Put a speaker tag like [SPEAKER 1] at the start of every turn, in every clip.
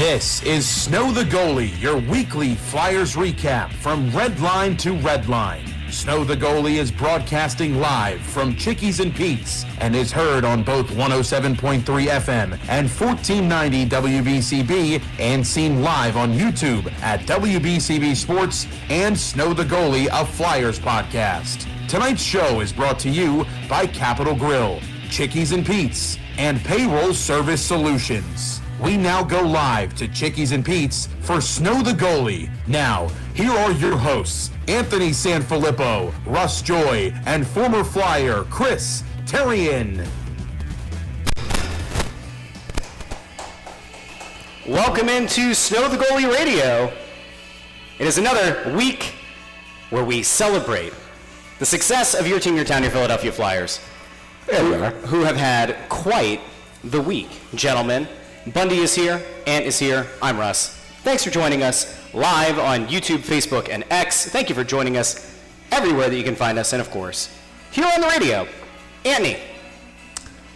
[SPEAKER 1] This is Snow the Goalie, your weekly Flyers recap from red line to red line. Snow the Goalie is broadcasting live from Chickie's and Pete's and is heard on both 107.3 FM and 1490 WBCB and seen live on YouTube at WBCB Sports and Snow the Goalie, a Flyers podcast. Tonight's show is brought to you by Capital Grille, Chickie's and Pete's, and Payroll Service Solutions. We now go live to Chickie's and Pete's for Snow the Goalie. Now, here are your hosts, Anthony SanFilippo, Russ Joy, and former Flyer Chris Therien.
[SPEAKER 2] Welcome into Snow the Goalie Radio. It is another week where we celebrate the success of your team, your town, your Philadelphia Flyers, who have had quite the week. Gentlemen, Bundy is here, Ant is here, I'm Russ. Thanks for joining us live on YouTube, Facebook, and X. Thank you for joining us everywhere that you can find us, and of course, here on the radio. Anthony.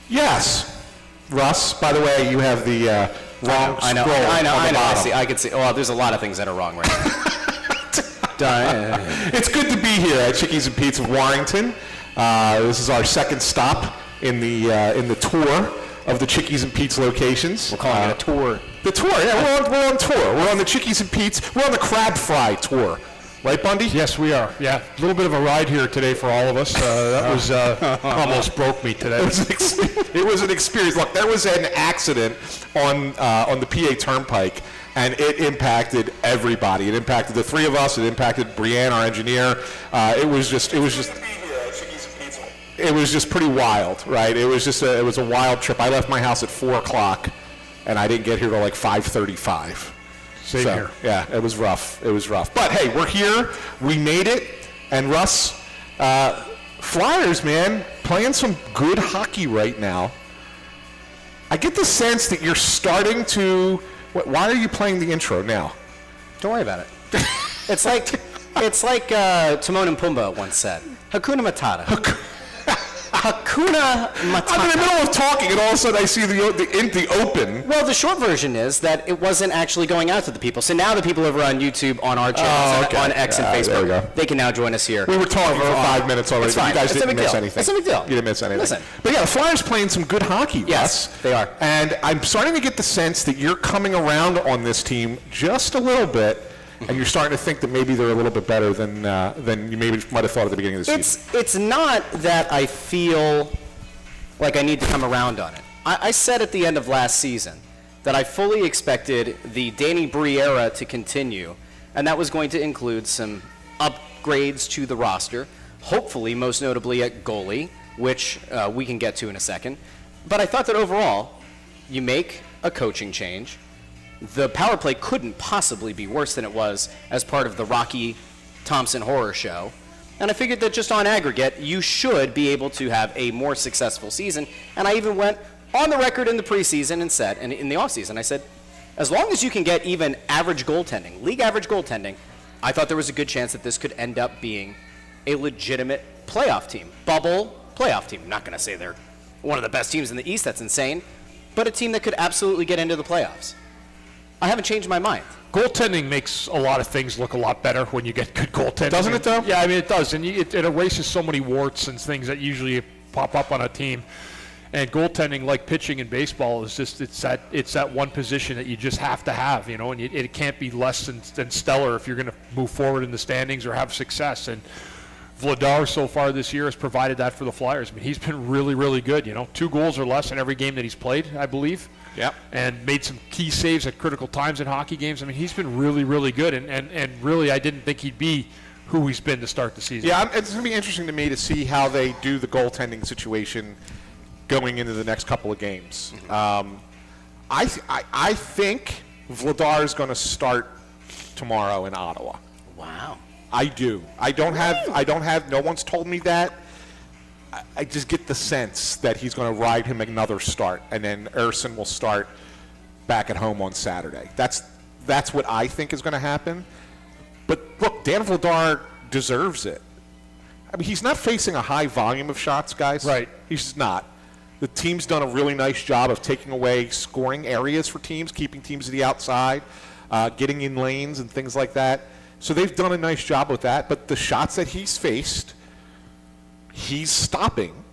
[SPEAKER 3] Yes. Russ, by the way, you have the wrong scroll on the bottom.
[SPEAKER 2] I can see. Oh, there's a lot of things that are wrong right now.
[SPEAKER 3] It's good to be here at Chickie's and Pete's of Warrington. This is our second stop in the tour of the Chickies and Pete's locations.
[SPEAKER 2] We're calling it a tour.
[SPEAKER 3] The tour, yeah, we're on tour. We're on the Chickies and Pete's. We're on the crab fry tour. Right, Bundy?
[SPEAKER 4] Yes, we are. Yeah, a little bit of a ride here today for all of us. That was almost broke me today.
[SPEAKER 3] It was an experience. Look, there was an accident on the PA Turnpike, and it impacted everybody. It impacted the three of us. It impacted Brianne, our engineer. It was just pretty wild, right? It was a wild trip. I left my house at 4:00, and I didn't get here till like 5:35.
[SPEAKER 4] Same here.
[SPEAKER 3] Yeah, it was rough. But hey, we're here. We made it. And Russ, Flyers, man, playing some good hockey right now. I get the sense that you're starting to. Why are you playing the intro now?
[SPEAKER 2] Don't worry about it. It's like Timon and Pumbaa once said, Hakuna Matata. Hakuna Matata.
[SPEAKER 3] I'm in the middle of talking, and all of a sudden I see the open.
[SPEAKER 2] Well, the short version is that it wasn't actually going out to the people. So now the people over on YouTube, on our channels, on X and Facebook, they can now join us here.
[SPEAKER 3] We were talking for 5 minutes already, but you guys didn't miss anything.
[SPEAKER 2] It's a big deal.
[SPEAKER 3] You didn't miss anything.
[SPEAKER 2] Listen.
[SPEAKER 3] But yeah, the Flyers playing some good hockey,
[SPEAKER 2] Yes,
[SPEAKER 3] Russ.
[SPEAKER 2] they are.
[SPEAKER 3] And I'm starting to get the sense that you're coming around on this team just a little bit, and you're starting to think that maybe they're a little bit better than you maybe might have thought at the beginning of the season.
[SPEAKER 2] It's not that I feel like I need to come around on it. I said at the end of last season that I fully expected the Danny Bree era to continue, and that was going to include some upgrades to the roster, hopefully most notably at goalie, which we can get to in a second. But I thought that overall, you make a coaching change. The power play couldn't possibly be worse than it was as part of the Rocky Thompson horror show. And I figured that just on aggregate, you should be able to have a more successful season. And I even went on the record in the preseason and said, and in the offseason, I said, as long as you can get even average goaltending, league average goaltending, I thought there was a good chance that this could end up being a legitimate playoff team. Bubble playoff team. I'm not going to say they're one of the best teams in the East. That's insane. But a team that could absolutely get into the playoffs. I haven't changed my mind.
[SPEAKER 4] Goaltending makes a lot of things look a lot better when you get good goaltending.
[SPEAKER 3] Doesn't it, though?
[SPEAKER 4] Yeah, I mean, it does. And it erases so many warts and things that usually pop up on a team. And goaltending, like pitching in baseball, is just it's that one position that you just have to have, you know, and it can't be less than stellar if you're going to move forward in the standings or have success. And Vladar so far this year has provided that for the Flyers. I mean, he's been really, really good, you know. 2 goals or less in every game that he's played, I believe.
[SPEAKER 3] Yep.
[SPEAKER 4] And made some key saves at critical times in hockey games. I mean, he's been really, really good. And really, I didn't think he'd be who he's been to start the season.
[SPEAKER 3] Yeah, it's going to be interesting to me to see how they do the goaltending situation going into the next couple of games. Mm-hmm. I think Vladar is going to start tomorrow in Ottawa.
[SPEAKER 2] Wow.
[SPEAKER 3] I do. I don't have. No one's told me that. I just get the sense that he's going to ride him another start, and then Erson will start back at home on Saturday. That's what I think is going to happen. But look, Dan Vladar deserves it. I mean, he's not facing a high volume of shots, guys.
[SPEAKER 4] Right.
[SPEAKER 3] He's just not. The team's done a really nice job of taking away scoring areas for teams, keeping teams to the outside, getting in lanes and things like that. So they've done a nice job with that. But the shots that he's faced, he's stopping.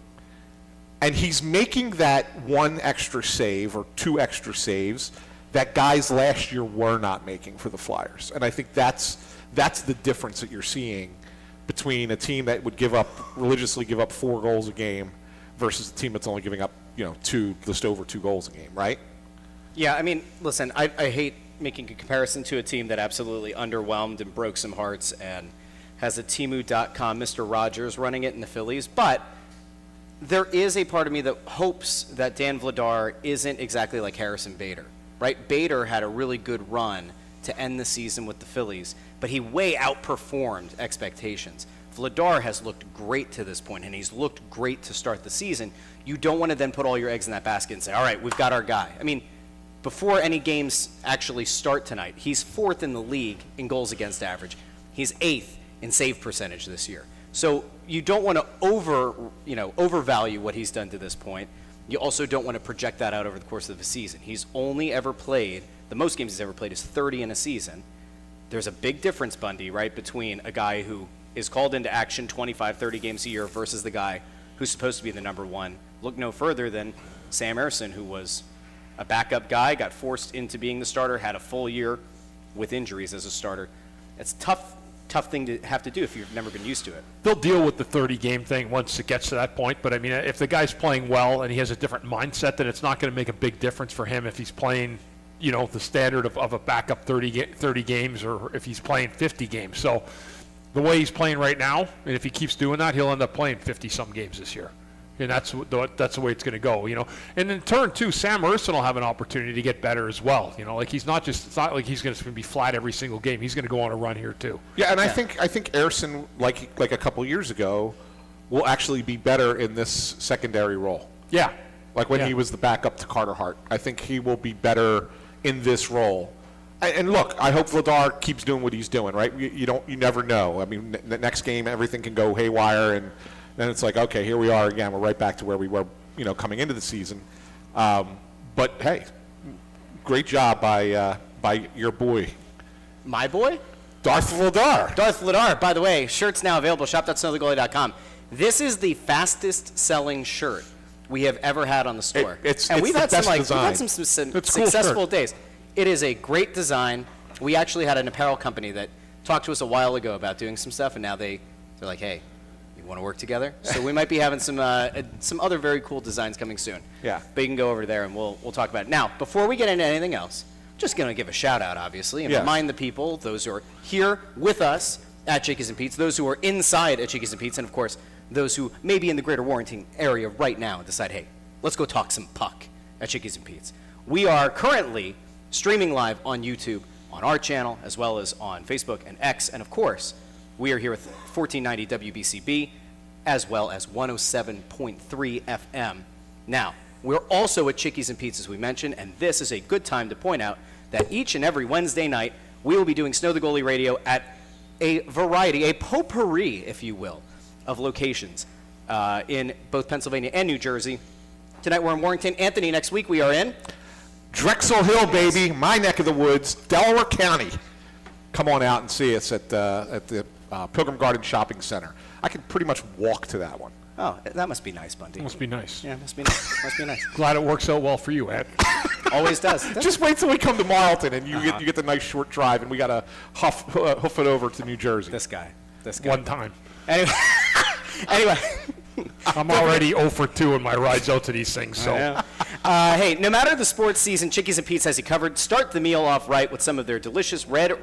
[SPEAKER 3] And he's making that one extra save or two extra saves that guys last year were not making for the Flyers. And I think that's the difference that you're seeing between a team that would religiously give up 4 goals a game versus a team that's only giving up, just over 2 goals a game, right?
[SPEAKER 2] Yeah, I mean, listen, I hate making a comparison to a team that absolutely underwhelmed and broke some hearts and has a Temu.com Mr. Rogers running it in the Phillies, but there is a part of me that hopes that Dan Vladar isn't exactly like Harrison Bader, right? Bader had a really good run to end the season with the Phillies, but he way outperformed expectations. Vladar has looked great to this point, and he's looked great to start the season. You don't want to then put all your eggs in that basket and say, all right, we've got our guy. I mean, before any games actually start tonight, he's 4th in the league in goals against average. He's 8th in save percentage this year. So you don't want to overvalue what he's done to this point. You also don't want to project that out over the course of the season. He's only ever played, the most games he's ever played is 30 in a season. There's a big difference, Bundy, right, between a guy who is called into action 25, 30 games a year versus the guy who's supposed to be the number one. Look no further than Sam Ersson, who was a backup guy, got forced into being the starter, had a full year with injuries as a starter. It's a tough thing to have to do if you've never been used to it.
[SPEAKER 4] They'll deal with the 30-game thing once it gets to that point, but I mean, if the guy's playing well and he has a different mindset, then it's not going to make a big difference for him if he's playing, the standard of a backup 30 games or if he's playing 50 games. So the way he's playing right now, and if he keeps doing that, he'll end up playing 50-some games this year. And that's the way it's going to go, And in turn, too, Sam Ersson will have an opportunity to get better as well. Like it's not like he's going to be flat every single game. He's going to go on a run here too.
[SPEAKER 3] Yeah, and I think Ersson, like a couple years ago, will actually be better in this secondary role.
[SPEAKER 4] Yeah.
[SPEAKER 3] Like when he was the backup to Carter Hart. I think he will be better in this role. And look, I hope Vladar keeps doing what he's doing, right? You never know. I mean, the next game, everything can go haywire, and then it's like, okay, here we are again. We're right back to where we were, coming into the season. But hey, great job by your boy.
[SPEAKER 2] My boy?
[SPEAKER 3] Darth Vladar.
[SPEAKER 2] Darth Vladar. By the way, shirts now available. Shop.snowthegoalie.com. This is the fastest selling shirt we have ever had on the store.
[SPEAKER 3] We've had
[SPEAKER 2] some successful days. It is a great design. We actually had an apparel company that talked to us a while ago about doing some stuff, and now they're like, hey, you want to work together? So we might be having some other very cool designs coming soon.
[SPEAKER 3] Yeah.
[SPEAKER 2] But you can go over there and we'll talk about it. Now, before we get into anything else, just going to give a shout out, obviously, and remind the people, those who are here with us at Chickies and Pete's, those who are inside at Chickies and Pete's, and of course, those who may be in the greater Warrington area right now and decide, hey, let's go talk some puck at Chickies and Pete's. We are currently streaming live on YouTube, on our channel, as well as on Facebook and X, and of course, we are here with 1490 WBCB, as well as 107.3 FM. Now, we're also at Chickies and Pete's, as we mentioned, and this is a good time to point out that each and every Wednesday night, we will be doing Snow the Goalie Radio at a variety, a potpourri, if you will, of locations in both Pennsylvania and New Jersey. Tonight we're in Warrington. Anthony, next week we are in
[SPEAKER 3] Drexel Hill, baby, my neck of the woods, Delaware County. Come on out and see us at the Pilgrim Garden Shopping Center. I can pretty much walk to that one.
[SPEAKER 2] Oh, that must be nice, Bundy.
[SPEAKER 4] Must be nice.
[SPEAKER 2] Yeah, must be nice. Must be nice.
[SPEAKER 4] Glad it works out well for you, Ed.
[SPEAKER 2] Always does.
[SPEAKER 3] Just wait till we come to Marlton and you get the nice short drive, and we got to hoof it over to New Jersey.
[SPEAKER 2] This guy.
[SPEAKER 4] One time.
[SPEAKER 2] Anyway.
[SPEAKER 4] I'm already 0 for 2 in my rides out to these things. So,
[SPEAKER 2] hey, no matter the sports season, Chickies and Pete's has you covered. Start the meal off right with some of their delicious red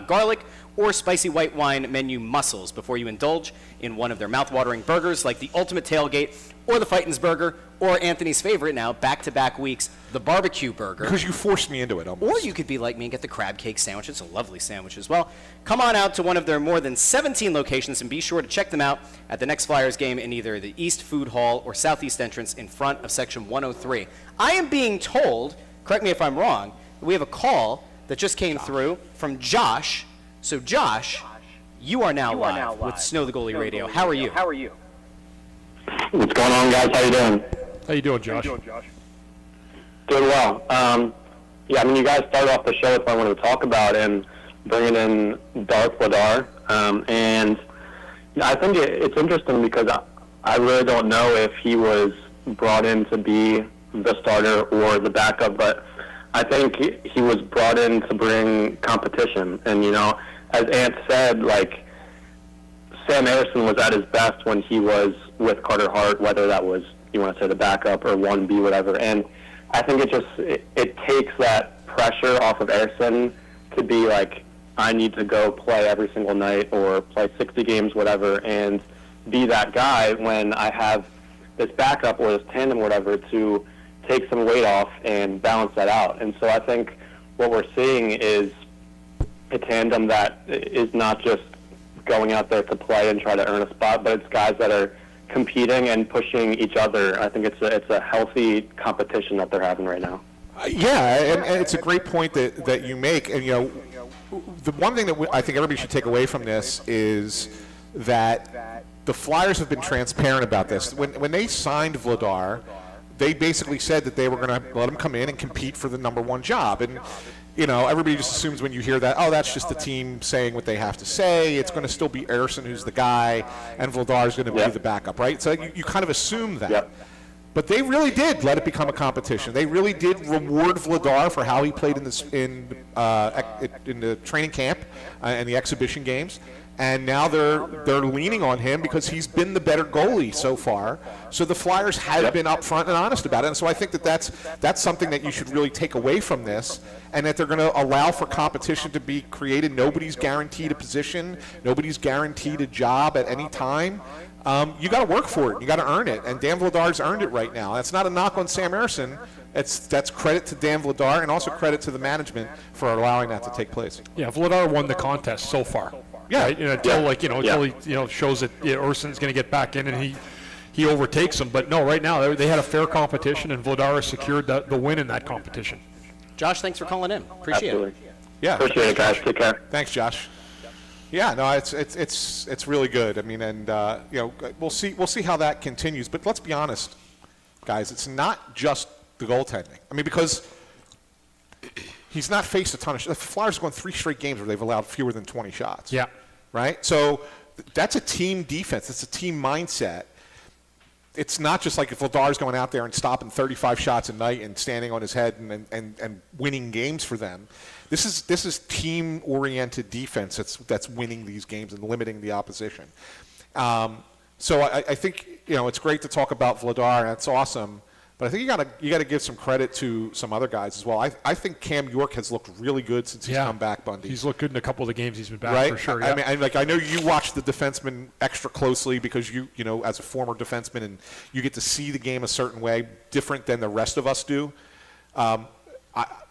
[SPEAKER 2] garlic or spicy white wine menu mussels before you indulge in one of their mouth-watering burgers like the Ultimate Tailgate or the Fightin's Burger or Anthony's favorite now, back-to-back weeks, the Barbecue Burger.
[SPEAKER 3] Because you forced me into it almost.
[SPEAKER 2] Or you could be like me and get the crab cake sandwich. It's a lovely sandwich as well. Come on out to one of their more than 17 locations and be sure to check them out at the next Flyers game in either the East Food Hall or Southeast entrance in front of Section 103. I am being told, correct me if I'm wrong, we have a call that just came through from Josh. So Josh, you are now live with Snow the Goalie Radio. How are you?
[SPEAKER 5] What's going on, guys? How you doing?
[SPEAKER 4] How you doing, Josh?
[SPEAKER 5] Doing well. Yeah, I mean, you guys started off the show with what I wanted to talk about and bringing in Darth Vladar. And I think it's interesting because I really don't know if he was brought in to be the starter or the backup, but I think he was brought in to bring competition. And, you know, as Ant said, like, Sam Ersson was at his best when he was with Carter Hart, whether that was, you want to say, the backup or 1B, whatever. And I think it takes that pressure off of Ersson to be like, I need to go play every single night or play 60 games, whatever, and be that guy when I have this backup or this tandem or whatever to take some weight off and balance that out. And so I think what we're seeing is a tandem that is not just going out there to play and try to earn a spot, but it's guys that are competing and pushing each other. I think it's a healthy competition that they're having right now.
[SPEAKER 3] Yeah, and it's a great point that you make. And, you know, the one thing that I think everybody should take away from this is that the Flyers have been transparent about this. When they signed Vladar, they basically said that they were going to let him come in and compete for the number one job. And, you know, everybody just assumes when you hear that, oh, that's just the team saying what they have to say. It's going to still be Ersson who's the guy, and Vladar is going to be the backup, right? So you kind of assume that.
[SPEAKER 5] Yep.
[SPEAKER 3] But they really did let it become a competition. They really did reward Vladar for how he played in the training camp and the exhibition games. And now they're leaning on him because he's been the better goalie so far. So the Flyers have been upfront and honest about it. And so I think that that's something that you should really take away from this, and that they're going to allow for competition to be created. Nobody's guaranteed a position. Nobody's guaranteed a job at any time. You got to work for it. You got to earn it. And Dan Vladar's earned it right now. That's not a knock on Sam Ersson. That's credit to Dan Vladar and also credit to the management for allowing that to take place.
[SPEAKER 4] Yeah, Vladar won the contest so far.
[SPEAKER 3] Yeah,
[SPEAKER 4] right? Until he shows that Ersson's going to get back in and he overtakes him. But no, right now they had a fair competition and Vladar secured the win in that competition.
[SPEAKER 2] Josh, thanks for calling in. Appreciate it.
[SPEAKER 3] Yeah,
[SPEAKER 5] Appreciate it, guys. Take care.
[SPEAKER 3] Thanks, Josh. Yeah, no, it's really good. I mean, and we'll see how that continues. But let's be honest, guys. It's not just the goaltending. I mean, because he's not faced a ton of shots. The Flyers have gone 3 straight games where they've allowed fewer than 20 shots.
[SPEAKER 4] Yeah.
[SPEAKER 3] Right? So that's a team defense. It's a team mindset. It's not just like if Vladar's going out there and stopping 35 shots a night and standing on his head and winning games for them. This is team-oriented defense that's winning these games and limiting the opposition. So I think it's great to talk about Vladar. That's awesome. But I think you got to give some credit to some other guys as well. I think Cam York has looked really good since he's come back, Bundy.
[SPEAKER 4] He's looked good in a couple of the games he's been back,
[SPEAKER 3] right?
[SPEAKER 4] For sure.
[SPEAKER 3] I mean, I know you watch the defensemen extra closely because you as a former defenseman, and you get to see the game a certain way, different than the rest of us do.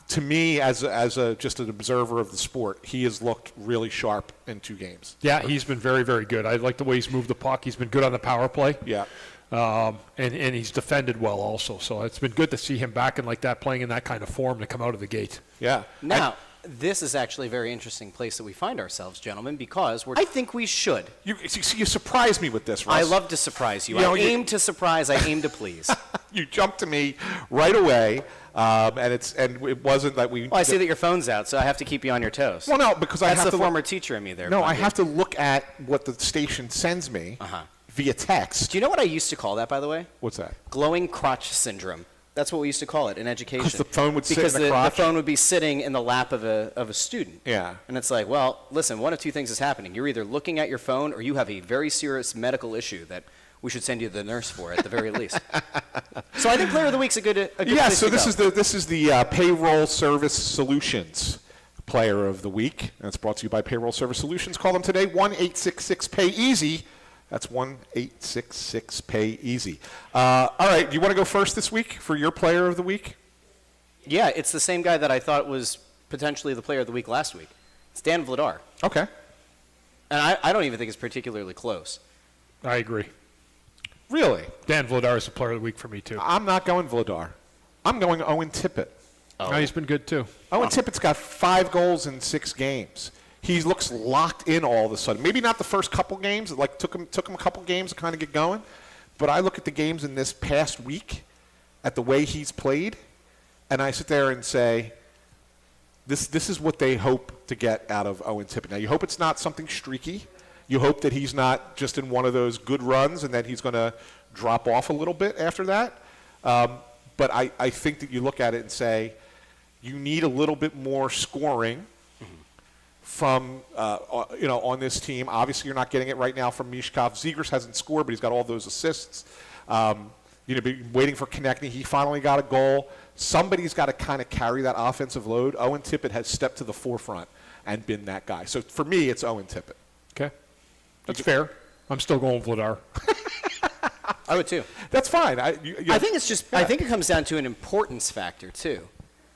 [SPEAKER 3] To me, as just an observer of the sport, he has looked really sharp in 2 games.
[SPEAKER 4] Yeah, he's been very, very good. I like the way he's moved the puck. He's been good on the power play.
[SPEAKER 3] Yeah.
[SPEAKER 4] And he's defended well also. So it's been good to see him back in like that, playing in that kind of form to come out of the gate.
[SPEAKER 3] Yeah.
[SPEAKER 2] Now, this is actually a very interesting place that we find ourselves, gentlemen, because I think we should.
[SPEAKER 3] You surprised me with this, Russ.
[SPEAKER 2] I love to surprise you. I aim to surprise. I aim to please.
[SPEAKER 3] You jumped to me right away, and it wasn't that we.
[SPEAKER 2] Well, I see that your phone's out, so I have to keep you on your toes.
[SPEAKER 3] Well, no, because
[SPEAKER 2] That's the former teacher in me there.
[SPEAKER 3] No,
[SPEAKER 2] Bundy.
[SPEAKER 3] I have to look at what the station sends me via text.
[SPEAKER 2] Do you know what I used to call that, by the way?
[SPEAKER 3] What's that?
[SPEAKER 2] Glowing crotch syndrome. That's what we used to call it in education.
[SPEAKER 3] Because the phone would sit in the crotch?
[SPEAKER 2] The phone would be sitting in the lap of a student.
[SPEAKER 3] Yeah.
[SPEAKER 2] And it's like, well, listen, one of 2 things is happening. You're either looking at your phone or you have a very serious medical issue that we should send you to the nurse for at the very least. So I think Player of the Week's a good place
[SPEAKER 3] so
[SPEAKER 2] to
[SPEAKER 3] this is the Payroll Service Solutions Player of the Week. And it's brought to you by Payroll Service Solutions. Call them today, 1-866-PAY-EASY. That's 1-866-PAY-EASY. All right, do you want to go first this week for your Player of the Week?
[SPEAKER 2] Yeah, it's the same guy that I thought was potentially the Player of the Week last week. It's Dan Vladar.
[SPEAKER 3] Okay.
[SPEAKER 2] And I don't even think it's particularly close.
[SPEAKER 4] I agree.
[SPEAKER 3] Really?
[SPEAKER 4] Dan Vladar is the Player of the Week for me, too.
[SPEAKER 3] I'm not going Vladar. I'm going Owen Tippett.
[SPEAKER 4] Oh. No, he's been good, too.
[SPEAKER 3] Owen Tippett's got 5 goals in 6 games. He looks locked in all of a sudden. Maybe not the first couple games. It took him a couple games to kind of get going. But I look at the games in this past week, at the way he's played, and I sit there and say, this is what they hope to get out of Owen Tippett. Now, you hope it's not something streaky. You hope that he's not just in one of those good runs and then he's going to drop off a little bit after that. But I think that you look at it and say, you need a little bit more scoring from, on this team. Obviously, you're not getting it right now from Mishkov. Zegras hasn't scored, but he's got all those assists. Been waiting for Konechny. He finally got a goal. Somebody's got to kind of carry that offensive load. Owen Tippett has stepped to the forefront and been that guy. So for me, it's Owen Tippett.
[SPEAKER 4] Okay. That's fair. I'm still going Vladar.
[SPEAKER 2] I would too.
[SPEAKER 3] That's fine. I
[SPEAKER 2] think it's just. Yeah. I think it comes down to an importance factor too.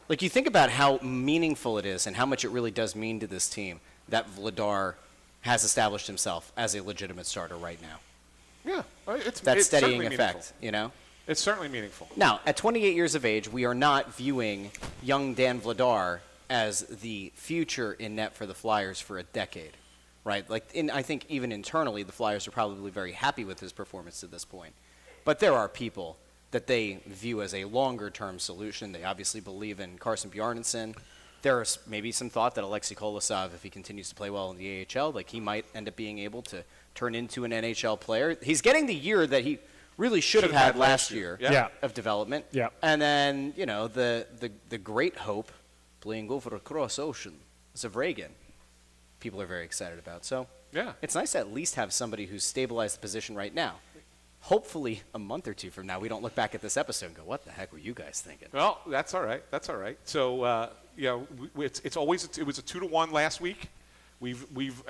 [SPEAKER 2] Like you think about how meaningful it is and how much it really does mean to this team that Vladar has established himself as a legitimate starter right now.
[SPEAKER 3] Yeah, it's
[SPEAKER 2] steadying effect.
[SPEAKER 3] It's certainly meaningful.
[SPEAKER 2] Now, at 28 years of age, we are not viewing young Dan Vladar as the future in net for the Flyers for a decade, right? I think even internally, the Flyers are probably very happy with his performance to this point. But there are people that they view as a longer-term solution. They obviously believe in Carson Bjarnason. There is maybe some thought that Alexei Kolosov, if he continues to play well in the AHL, he might end up being able to turn into an NHL player. He's getting the year that he really should have had last year of development.
[SPEAKER 4] Yeah.
[SPEAKER 2] And then, the great hope, playing over across ocean, Zavragan, people are very excited about. So it's nice to at least have somebody who's stabilized the position right now. Hopefully a month or two from now, we don't look back at this episode and go, what the heck were you guys thinking?
[SPEAKER 3] Well, that's all right. That's all right. So, it was a 2-1 last week. We've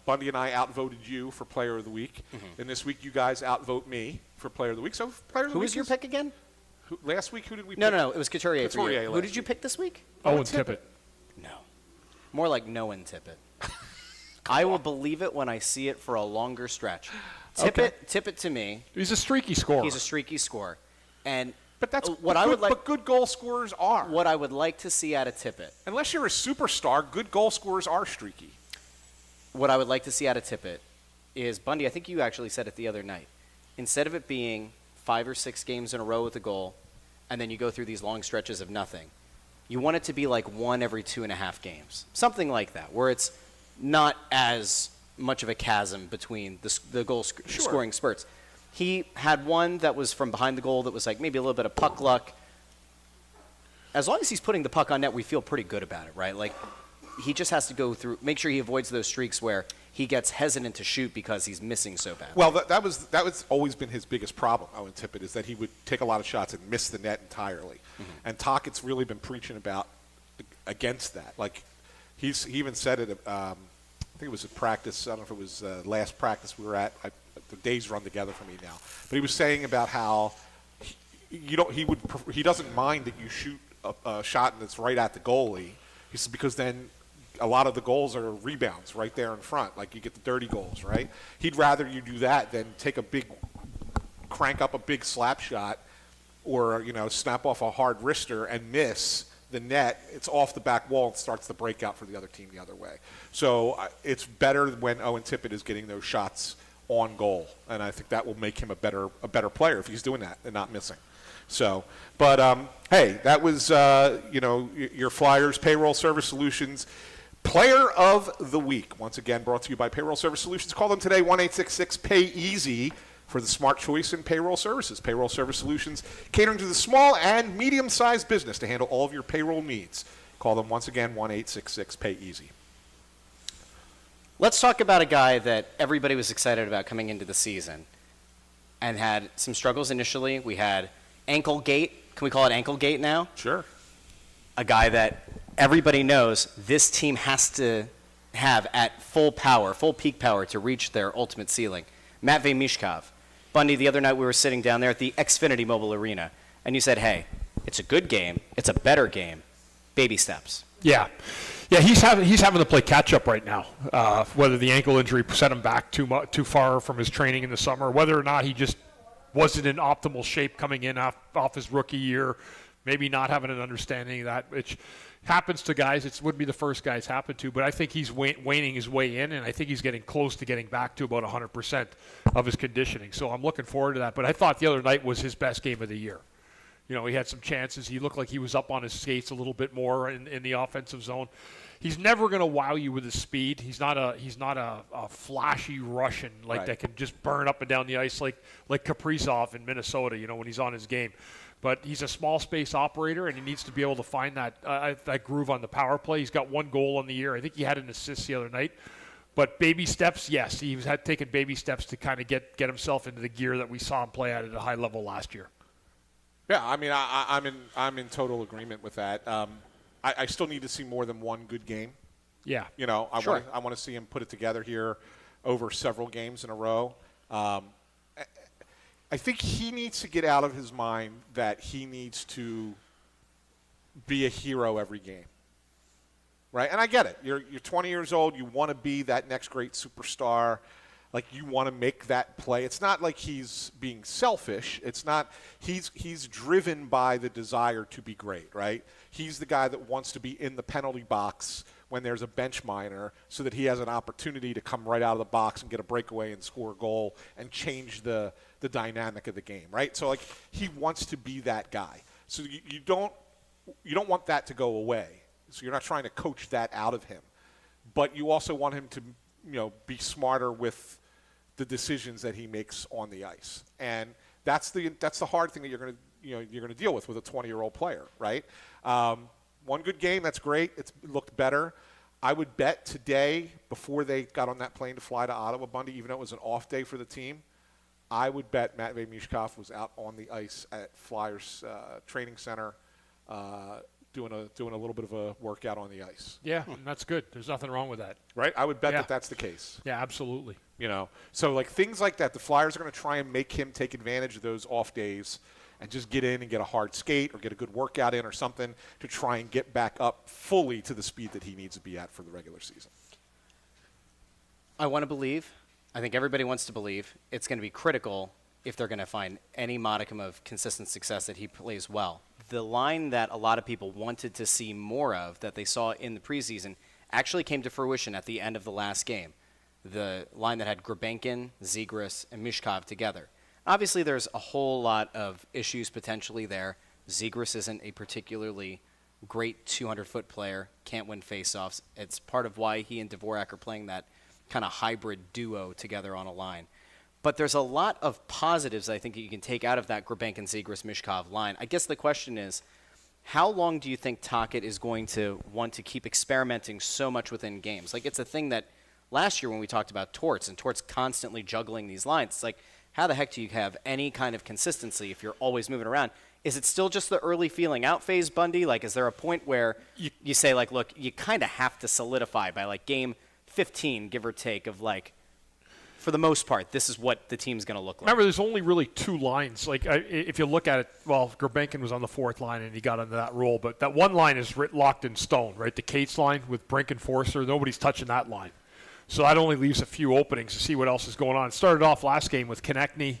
[SPEAKER 3] Bundy and I outvoted you for Player of the Week, and this week you guys outvote me for Player of the Week. So, Player of the Week.
[SPEAKER 2] Who was your pick again?
[SPEAKER 3] Last week, who did we pick?
[SPEAKER 2] No, it was Couturier for you. Who
[SPEAKER 3] last
[SPEAKER 2] did you pick this week?
[SPEAKER 4] Owen Tippett.
[SPEAKER 2] No, more like Noah Tippett. I will believe it when I see it for a longer stretch. Tippett to me.
[SPEAKER 4] He's a streaky scorer.
[SPEAKER 2] He's a streaky scorer, and
[SPEAKER 3] but that's
[SPEAKER 2] what I would like.
[SPEAKER 3] But good goal scorers are.
[SPEAKER 2] What I would like to see out of Tippett.
[SPEAKER 3] Unless you're a superstar, good goal scorers are streaky.
[SPEAKER 2] What I would like to see out of Tippett is, Bundy, I think you actually said it the other night. Instead of it being 5 or 6 games in a row with a goal, and then you go through these long stretches of nothing, you want it to be like 1 every 2.5 games. Something like that, where it's not as much of a chasm between the goal scoring spurts. He had one that was from behind the goal that was maybe a little bit of puck luck. As long as he's putting the puck on net, we feel pretty good about it, right? He just has to go through, make sure he avoids those streaks where he gets hesitant to shoot because he's missing so bad.
[SPEAKER 3] Well, that was always been his biggest problem, Owen Tippett, is that he would take a lot of shots and miss the net entirely. Mm-hmm. And Tockett's really been preaching against that. He even said it, I think it was at practice, I don't know if it was last practice we were at, the days run together for me now. But he was saying about how he doesn't mind that you shoot a shot and it's right at the goalie. He says because then a lot of the goals are rebounds right there in front. You get the dirty goals, right? He'd rather you do that than crank up a big slap shot or, snap off a hard wrister and miss the net. It's off the back wall and starts the breakout for the other team the other way. So it's better when Owen Tippett is getting those shots on goal. And I think that will make him a better player if he's doing that and not missing. So, but hey, that was, your Flyers Payroll Service Solutions Player of the Week. Once again, brought to you by Payroll Service Solutions. Call them today, 1-866-PAY-EASY for the smart choice in payroll services. Payroll Service Solutions, catering to the small and medium-sized business to handle all of your payroll needs. Call them once again, 1-866-PAY-EASY.
[SPEAKER 2] Let's talk about a guy that everybody was excited about coming into the season and had some struggles initially. We had ankle gate. Can we call it ankle gate now?
[SPEAKER 3] Sure.
[SPEAKER 2] A guy that everybody knows this team has to have at full power, full peak power to reach their ultimate ceiling. Matvei Mishkov. Bundy, the other night we were sitting down there at the Xfinity Mobile Arena, and you said, hey, it's a good game. It's a better game. Baby steps.
[SPEAKER 4] Yeah, he's having to play catch-up right now. Whether the ankle injury set him back too far from his training in the summer, whether or not he just wasn't in optimal shape coming in off his rookie year, maybe not having an understanding of that, which happens to guys. It wouldn't be the first guy it's happened to, but I think he's waning his way in, and I think he's getting close to getting back to about 100% of his conditioning. So I'm looking forward to that. But I thought the other night was his best game of the year. He had some chances. He looked like he was up on his skates a little bit more in the offensive zone. He's never going to wow you with his speed. He's not a flashy Russian that can just burn up and down the ice like Kaprizov in Minnesota, when he's on his game. But he's a small space operator, and he needs to be able to find that groove on the power play. He's got 1 goal on the year. I think he had an assist the other night. But baby steps, yes, he had taken baby steps to kind of get himself into the gear that we saw him play at a high level last year.
[SPEAKER 3] Yeah, I mean, I'm in total agreement with that. I still need to see more than 1 good game.
[SPEAKER 4] Yeah.
[SPEAKER 3] I want to see him put it together here over several games in a row. I think he needs to get out of his mind that he needs to be a hero every game. Right? And I get it. You're 20 years old. You want to be that next great superstar. Like, you want to make that play. It's not like he's being selfish. It's not – he's driven by the desire to be great, right? He's the guy that wants to be in the penalty box when there's a bench minor so that he has an opportunity to come right out of the box and get a breakaway and score a goal and change the dynamic of the game, right? So, like, he wants to be that guy. So you don't want that to go away. So you're not trying to coach that out of him. But you also want him to, be smarter with the decisions that he makes on the ice. And that's the hard thing that you're going to deal with a 20-year-old player, right? 1 good game, that's great. It looked better. I would bet today, before they got on that plane to fly to Ottawa, Bundy, even though it was an off day for the team, I would bet Matvei Michkov was out on the ice at Flyers training center doing a little bit of a workout on the ice.
[SPEAKER 4] Yeah, and that's good. There's nothing wrong with that.
[SPEAKER 3] Right? I would bet that that's the case.
[SPEAKER 4] Yeah, absolutely.
[SPEAKER 3] So like things like that, the Flyers are going to try and make him take advantage of those off days and just get in and get a hard skate or get a good workout in or something to try and get back up fully to the speed that he needs to be at for the regular season.
[SPEAKER 2] I want to believe. I think everybody wants to believe it's going to be critical if they're going to find any modicum of consistent success that he plays well. The line that a lot of people wanted to see more of that they saw in the preseason actually came to fruition at the end of the last game. The line that had Grabenkin, Zegras, and Michkov together. Obviously, there's a whole lot of issues potentially there. Zegras isn't a particularly great 200-foot player, can't win faceoffs. It's part of why he and Dvorak are playing that kind of hybrid duo together on a line. But there's a lot of positives I think that you can take out of that Grabenkin, Zegras, Michkov line. I guess the question is, how long do you think Tocchet is going to want to keep experimenting so much within games? Like, it's a thing that last year when we talked about Torts, and Torts constantly juggling these lines, it's like, how the heck do you have any kind of consistency if you're always moving around? Is it still just the early feeling out phase, Bundy? Like, is there a point where you say, like, look, you kind of have to solidify by, like, game 15, give or take, of, like, for the most part, this is what the team's going to look like.
[SPEAKER 4] Remember, there's only really 2 lines. Like, if you look at it, well, Grabenkin was on the 4th line and he got into that role, but that one line is locked in stone, right? The Cates line with Brink and Forster, nobody's touching that line. So that only leaves a few openings to see what else is going on. It started off last game with Konechny.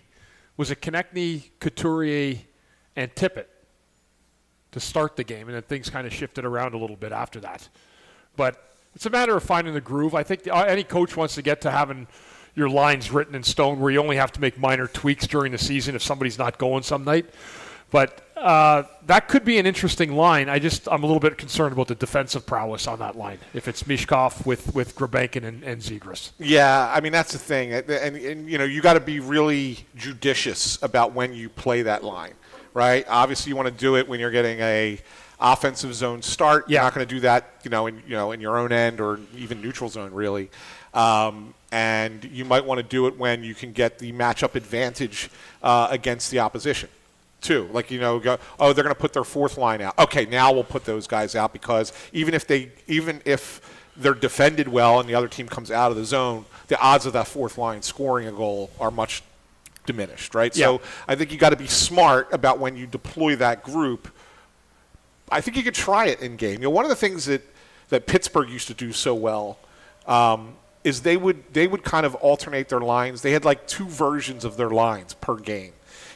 [SPEAKER 4] Was it Konechny, Couturier, and Tippett to start the game, and then things kind of shifted around a little bit after that. But it's a matter of finding the groove. I think any coach wants to get to having your lines written in stone where you only have to make minor tweaks during the season if somebody's not going some night. But that could be an interesting line. I'm a little bit concerned about the defensive prowess on that line, if it's Michkov with Grabenkin and Zegras.
[SPEAKER 3] Yeah, I mean, that's the thing. And you got to be really judicious about when you play that line, right? Obviously, you want to do it when you're getting a offensive zone start.
[SPEAKER 4] Yeah.
[SPEAKER 3] You're not going to do that, in your own end or even neutral zone, really. And you might want to do it when you can get the matchup advantage against the opposition, too. Like, they're going to put their 4th line out. Okay, now we'll put those guys out because even if they're defended well and the other team comes out of the zone, the odds of that 4th line scoring a goal are much diminished, right?
[SPEAKER 4] Yeah.
[SPEAKER 3] So I think you got to be smart about when you deploy that group. I think you could try it in game. One of the things that Pittsburgh used to do so well is they would kind of alternate their lines. They had like 2 versions of their lines per game.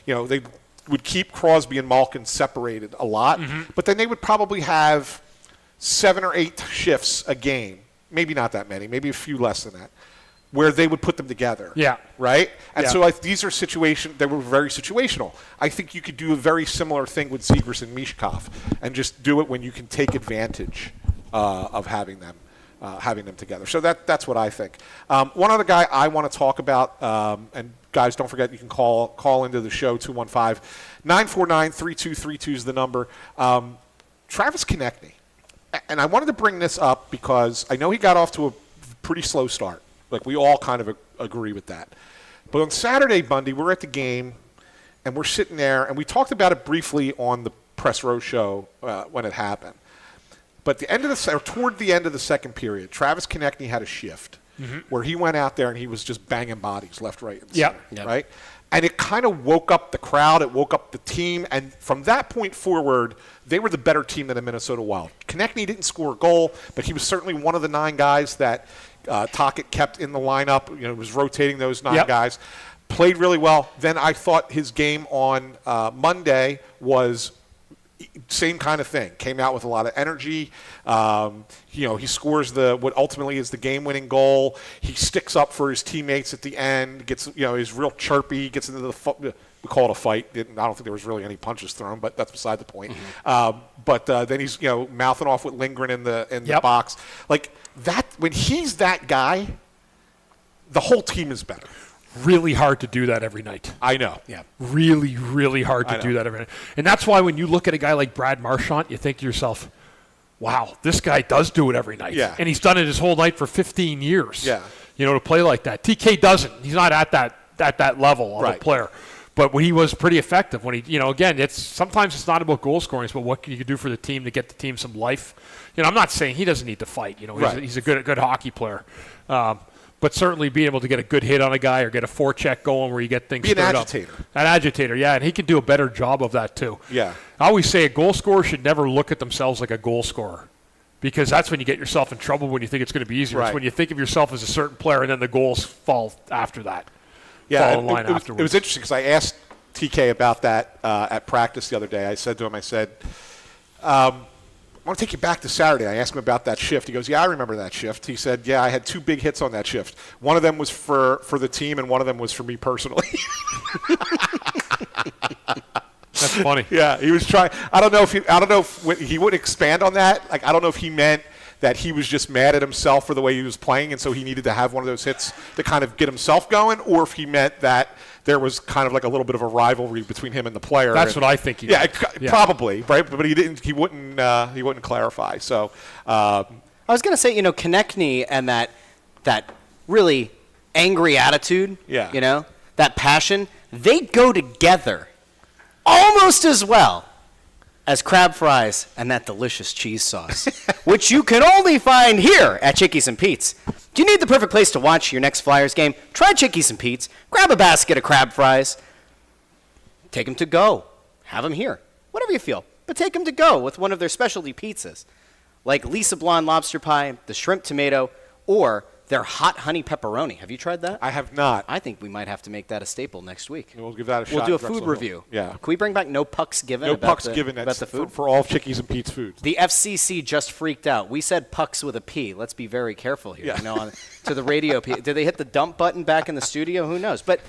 [SPEAKER 3] They would keep Crosby and Malkin separated a lot, but then they would probably have 7 or 8 shifts a game. Maybe not that many, maybe a few less than that, where they would put them together.
[SPEAKER 4] Yeah.
[SPEAKER 3] Right? And
[SPEAKER 4] Yeah.
[SPEAKER 3] so these are situations that were very situational. I think you could do a very similar thing with Zegras and Mishkov and just do it when you can take advantage of having them together. So that's what I think. One other guy I want to talk about, and guys, don't forget you can call into the show, 215-949-3232 is the number. Travis Konechny. And I wanted to bring this up because I know he got off to a pretty slow start. Like, we all kind of agree with that. But on Saturday, Bundy, we're at the game, and we're sitting there, and we talked about it briefly on the Press Row show when it happened. But toward the end of the second period, Travis Konechny had a shift where he went out there and he was just banging bodies left, right, and center, right? And it kind of woke up the crowd. It woke up the team. And from that point forward, they were the better team than the Minnesota Wild. Konechny didn't score a goal, but he was certainly one of the 9 guys that Tocchet kept in the lineup. You know, was rotating those 9 guys. Played really well. Then I thought his game on Monday was same kind of thing. Came out with a lot of energy. He scores what ultimately is the game-winning goal. He sticks up for his teammates at the end. Gets, he's real chirpy. Gets into we call it a fight. I don't think there was really any punches thrown, but that's beside the point. But then he's mouthing off with Lindgren in the box. Like that, when he's that guy, the whole team is better.
[SPEAKER 4] Really hard to do that every night.
[SPEAKER 3] I know.
[SPEAKER 4] Yeah. Really, really hard to do that every night. And that's why when you look at a guy like Brad Marchand, you think to yourself, wow, this guy does do it every night.
[SPEAKER 3] Yeah.
[SPEAKER 4] And he's done it his whole night for 15 years.
[SPEAKER 3] Yeah.
[SPEAKER 4] To play like that. TK doesn't. He's not at that level of a player. But when he was pretty effective, when he, again, sometimes it's not about goal scoring, it's about what you can do for the team to get the team some life. I'm not saying he doesn't need to fight. He's a good hockey player. But certainly being able to get a good hit on a guy or get a forecheck going where you get things stirred up. Be an agitator. An agitator, yeah, and he can do a better job of that too.
[SPEAKER 3] Yeah.
[SPEAKER 4] I always say a goal scorer should never look at themselves like a goal scorer because that's when you get yourself in trouble when you think it's going to be easier.
[SPEAKER 3] Right.
[SPEAKER 4] It's when you think of yourself as a certain player and then the goals fall after that.
[SPEAKER 3] Yeah,
[SPEAKER 4] fall in line afterwards.
[SPEAKER 3] It was interesting because I asked TK about that at practice the other day. I said to him, I want to take you back to Saturday. I asked him about that shift. He goes, yeah, I remember that shift. He said, yeah, I had 2 big hits on that shift. One of them was for the team, and one of them was for me personally.
[SPEAKER 4] That's funny.
[SPEAKER 3] Yeah, he was trying. I don't know if he wouldn't expand on that. Like, I don't know if he meant that he was just mad at himself for the way he was playing, and so he needed to have one of those hits to kind of get himself going, or if he meant that there was kind of like a little bit of a rivalry between him and the player.
[SPEAKER 4] That's what I think he did.
[SPEAKER 3] Probably, right? But he wouldn't clarify. So
[SPEAKER 2] I was going to say, Konechny and that really angry attitude, that passion, they go together almost as well as crab fries and that delicious cheese sauce, which you can only find here at Chickies and Pete's. Do you need the perfect place to watch your next Flyers game? Try Chickies and Pete's. Grab a basket of crab fries. Take them to go. Have them here. Whatever you feel. But take them to go with one of their specialty pizzas, like Lisa Blonde lobster pie, the shrimp tomato, or their hot honey pepperoni. Have you tried that?
[SPEAKER 3] I have not.
[SPEAKER 2] I think we might have to make that a staple next week.
[SPEAKER 3] We'll give that a shot.
[SPEAKER 2] We'll do a food review.
[SPEAKER 3] Yeah.
[SPEAKER 2] Can we bring back no pucks given
[SPEAKER 3] about
[SPEAKER 2] the food?
[SPEAKER 3] For all Chickies and Pete's food.
[SPEAKER 2] The FCC just freaked out. We said pucks with a P. Let's be very careful here.
[SPEAKER 3] Yeah.
[SPEAKER 2] To the radio. Did they hit the dump button back in the studio? Who knows? But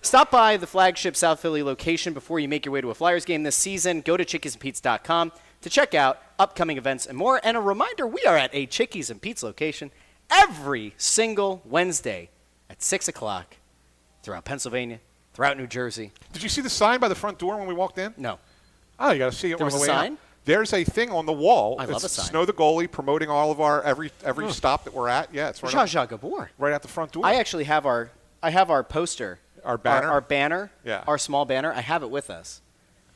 [SPEAKER 2] stop by the flagship South Philly location before you make your way to a Flyers game this season. Go to chickiesandpete's.com to check out upcoming events and more. And a reminder, we are at a Chickies and Pete's location every single Wednesday at 6 o'clock throughout Pennsylvania, throughout New Jersey.
[SPEAKER 3] Did you see the sign by the front door when we walked in?
[SPEAKER 2] No.
[SPEAKER 3] Oh, you got to see it
[SPEAKER 2] There
[SPEAKER 3] on the
[SPEAKER 2] was
[SPEAKER 3] way
[SPEAKER 2] a sign?
[SPEAKER 3] out. There's a thing on the wall.
[SPEAKER 2] I love a sign.
[SPEAKER 3] Snow the Goalie promoting all of our every stop that we're at. Yeah, it's right,
[SPEAKER 2] Zsa Zsa Gabor.
[SPEAKER 3] right at the front door.
[SPEAKER 2] I actually have our poster.
[SPEAKER 3] Our banner?
[SPEAKER 2] Our banner.
[SPEAKER 3] Yeah.
[SPEAKER 2] Our small banner. I have it with us.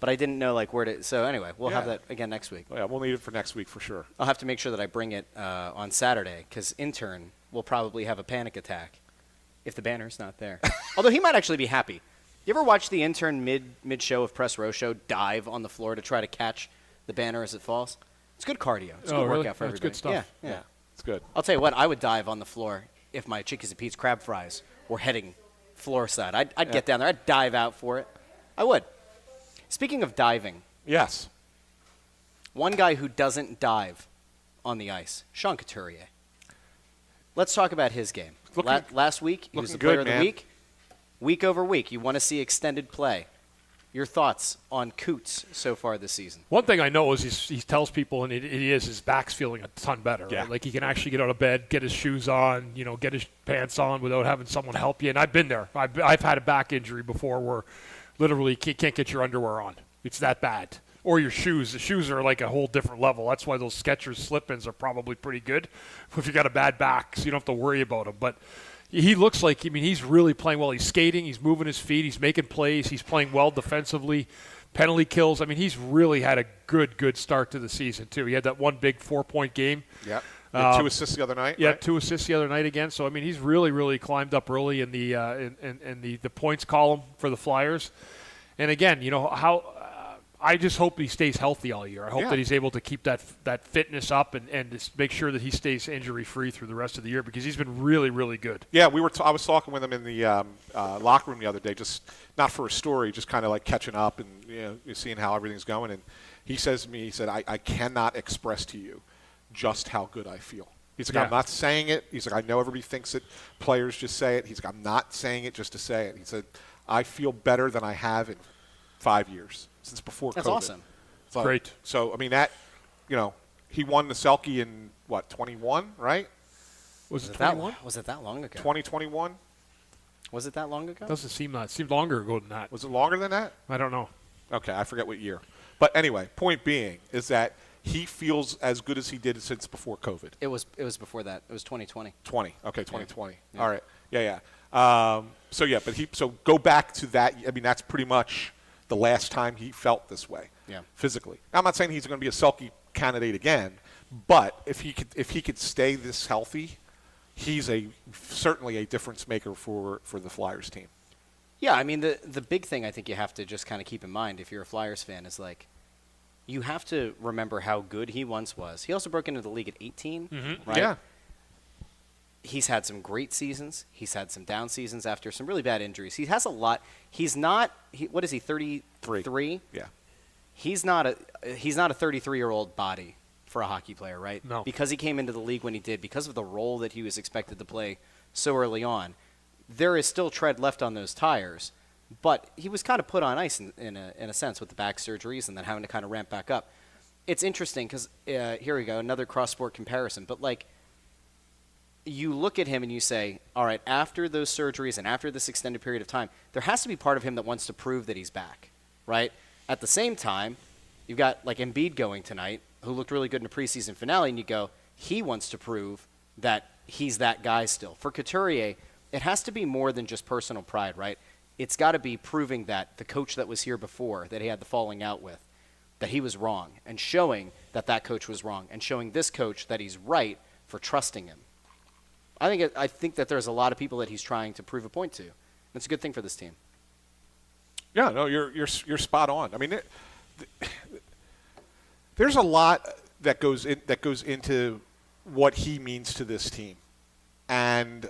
[SPEAKER 2] But I didn't know where to. So anyway, we'll have that again next week.
[SPEAKER 3] Oh, yeah, we'll need it for next week for sure.
[SPEAKER 2] I'll have to make sure that I bring it on Saturday because intern will probably have a panic attack if the banner's not there. Although he might actually be happy. You ever watch the intern mid show of Press Row show dive on the floor to try to catch the banner as it falls? It's good cardio. It's a good workout for everybody.
[SPEAKER 4] That's good stuff.
[SPEAKER 2] Yeah.
[SPEAKER 3] It's good.
[SPEAKER 2] I'll tell you what, I would dive on the floor if my Chickies and Pete's crab fries were heading floor side. I'd get down there. I'd dive out for it. I would. Speaking of diving,
[SPEAKER 3] Yes.
[SPEAKER 2] one guy who doesn't dive on the ice, Sean Couturier. Let's talk about his game. Last week, he was the
[SPEAKER 3] looking
[SPEAKER 2] player
[SPEAKER 3] good,
[SPEAKER 2] of the
[SPEAKER 3] man.
[SPEAKER 2] week. Week over week, you want to see extended play. Your thoughts on Coots so far this season?
[SPEAKER 4] One thing I know is he tells people, and his back's feeling a ton better.
[SPEAKER 3] Yeah.
[SPEAKER 4] Right? Like he can actually get out of bed, get his shoes on, get his pants on without having someone help you. And I've been there. I've had a back injury before where literally you can't get your underwear on. It's that bad. Or your shoes. The shoes are like a whole different level. That's why those Skechers slip-ins are probably pretty good if you got a bad back, so you don't have to worry about them. But he looks like, he's really playing well. He's skating. He's moving his feet. He's making plays. He's playing well defensively. Penalty kills. He's really had a good start to the season, too. He had that one big 4-point game.
[SPEAKER 3] Yep. And 2 assists the other night.
[SPEAKER 4] Yeah,
[SPEAKER 3] right?
[SPEAKER 4] 2 assists the other night again. So, he's really climbed up early in the the points column for the Flyers. And, again, I just hope he stays healthy all year. I hope that he's able to keep that fitness up and just make sure that he stays injury-free through the rest of the year because he's been really good.
[SPEAKER 3] Yeah, I was talking with him in the locker room the other day, just not for a story, just kind of like catching up and seeing how everything's going. And he says to me, he said, I cannot express to you just how good I feel. He's like, I'm not saying it. He's like, I know everybody thinks it. Players just say it. He's like, I'm not saying it just to say it. He said, I feel better than I have in 5 years. Since before
[SPEAKER 2] That's
[SPEAKER 3] COVID.
[SPEAKER 2] awesome.
[SPEAKER 3] So,
[SPEAKER 4] Great.
[SPEAKER 3] So, that, he won the Selke in, 21, right?
[SPEAKER 4] Was it
[SPEAKER 2] that
[SPEAKER 4] 21?
[SPEAKER 2] Was it that long ago?
[SPEAKER 3] 2021?
[SPEAKER 2] Was it that long ago?
[SPEAKER 4] Doesn't seem that. It seemed longer ago than that.
[SPEAKER 3] Was it longer than that?
[SPEAKER 4] I don't know.
[SPEAKER 3] Okay, I forget what year. But anyway, point being is that he feels as good as he did since before COVID.
[SPEAKER 2] It was before that. It was 2020.
[SPEAKER 3] 20. Okay, 2020.
[SPEAKER 2] Yeah.
[SPEAKER 3] All right. Yeah. So go back to that. That's pretty much the last time he felt this way physically. Now, I'm not saying he's going to be a Selke candidate again, but if he could stay this healthy, he's certainly a difference maker for the Flyers team.
[SPEAKER 2] Yeah, the big thing I think you have to just kind of keep in mind if you're a Flyers fan is like you have to remember how good he once was. He also broke into the league at 18, right?
[SPEAKER 3] Yeah.
[SPEAKER 2] He's had some great seasons. He's had some down seasons after some really bad injuries. He has a lot. He's not. What is he? 33.
[SPEAKER 3] Yeah.
[SPEAKER 2] He's not a 33-year-old body for a hockey player, right?
[SPEAKER 4] No.
[SPEAKER 2] Because he came into the league when he did, because of the role that he was expected to play so early on, there is still tread left on those tires. But he was kind of put on ice in a sense with the back surgeries and then having to kind of ramp back up. It's interesting because here we go, another cross-sport comparison. But like. You look at him and you say, all right, after those surgeries and after this extended period of time, there has to be part of him that wants to prove that he's back, right? At the same time, you've got like Embiid going tonight, who looked really good in the preseason finale, and you go, he wants to prove that he's that guy still. For Couturier, it has to be more than just personal pride, right? It's got to be proving that the coach that was here before, that he had the falling out with, that he was wrong, and showing that that coach was wrong, and showing this coach that he's right for trusting him. I think that there's a lot of people that he's trying to prove a point to. It's a good thing for this team.
[SPEAKER 3] Yeah, no, you're spot on. There's a lot that goes into what he means to this team, and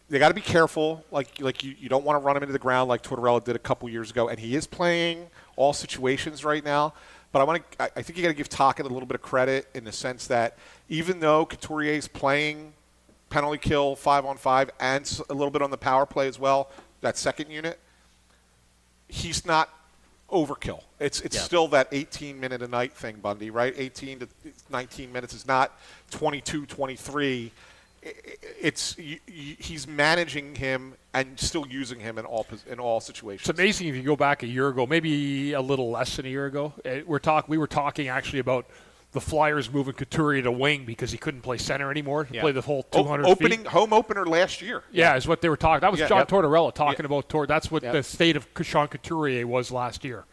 [SPEAKER 3] they got to be careful. Like you don't want to run him into the ground like Tortorella did a couple years ago, and he is playing all situations right now. But I think you got to give Tocchet a little bit of credit in the sense that even though Couturier is playing penalty kill 5-on-5 and a little bit on the power play as well, that second unit, he's not overkill. It's still that 18-minute a night thing, Bundy, right? 18 to 19 minutes is not 22, 23. He's managing him and still using him in all situations.
[SPEAKER 4] It's amazing if you go back a year ago, maybe a little less than a year ago. We were talking actually about the Flyers moving Couturier to wing because he couldn't play center anymore. He played the whole 200 feet.
[SPEAKER 3] Home opener last year.
[SPEAKER 4] Yeah, is what they were talking. That was John Tortorella talking about That's what the state of Sean Couturier was last year.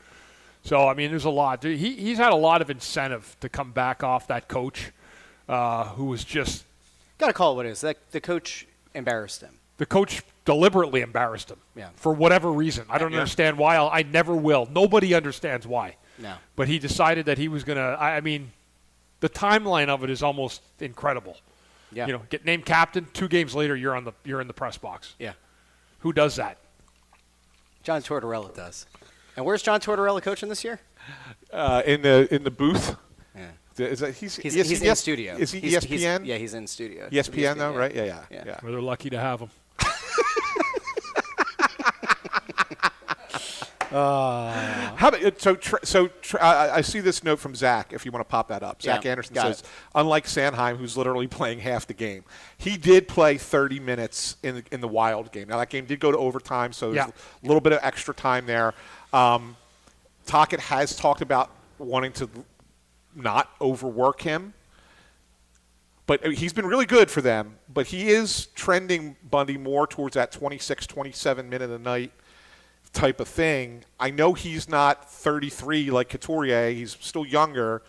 [SPEAKER 4] So, there's a lot. He's had a lot of incentive to come back off that coach who was just...
[SPEAKER 2] Got to call it what it is. The coach embarrassed him.
[SPEAKER 4] The coach deliberately embarrassed him for whatever reason. I don't understand why. I never will. Nobody understands why.
[SPEAKER 2] No.
[SPEAKER 4] But he decided that he was going to... the timeline of it is almost incredible. Yeah. Get named captain, 2 games later you're in the press box.
[SPEAKER 2] Yeah.
[SPEAKER 4] Who does that?
[SPEAKER 2] John Tortorella does. And where's John Tortorella coaching this year?
[SPEAKER 3] In the booth.
[SPEAKER 2] Yeah.
[SPEAKER 3] Is that, he's
[SPEAKER 2] in studio.
[SPEAKER 3] Is he
[SPEAKER 2] He's-
[SPEAKER 3] ESPN?
[SPEAKER 2] yeah, he's in studio.
[SPEAKER 3] ESPN though,
[SPEAKER 2] yeah.
[SPEAKER 3] right? Yeah.
[SPEAKER 4] Well, they're lucky to have him.
[SPEAKER 3] How about, I see this note from Zach, if you want to pop that up. Zach Anderson
[SPEAKER 2] got
[SPEAKER 3] says,
[SPEAKER 2] it.
[SPEAKER 3] unlike Sanheim, who's literally playing half the game, he did play 30 minutes in the Wild game. Now, that game did go to overtime, so there's a little bit of extra time there. Tocchet has talked about wanting to not overwork him. But he's been really good for them. But he is trending, Bundy, more towards that 26, 27 minute a night type of thing. I know he's not 33 like Couturier. He's still younger.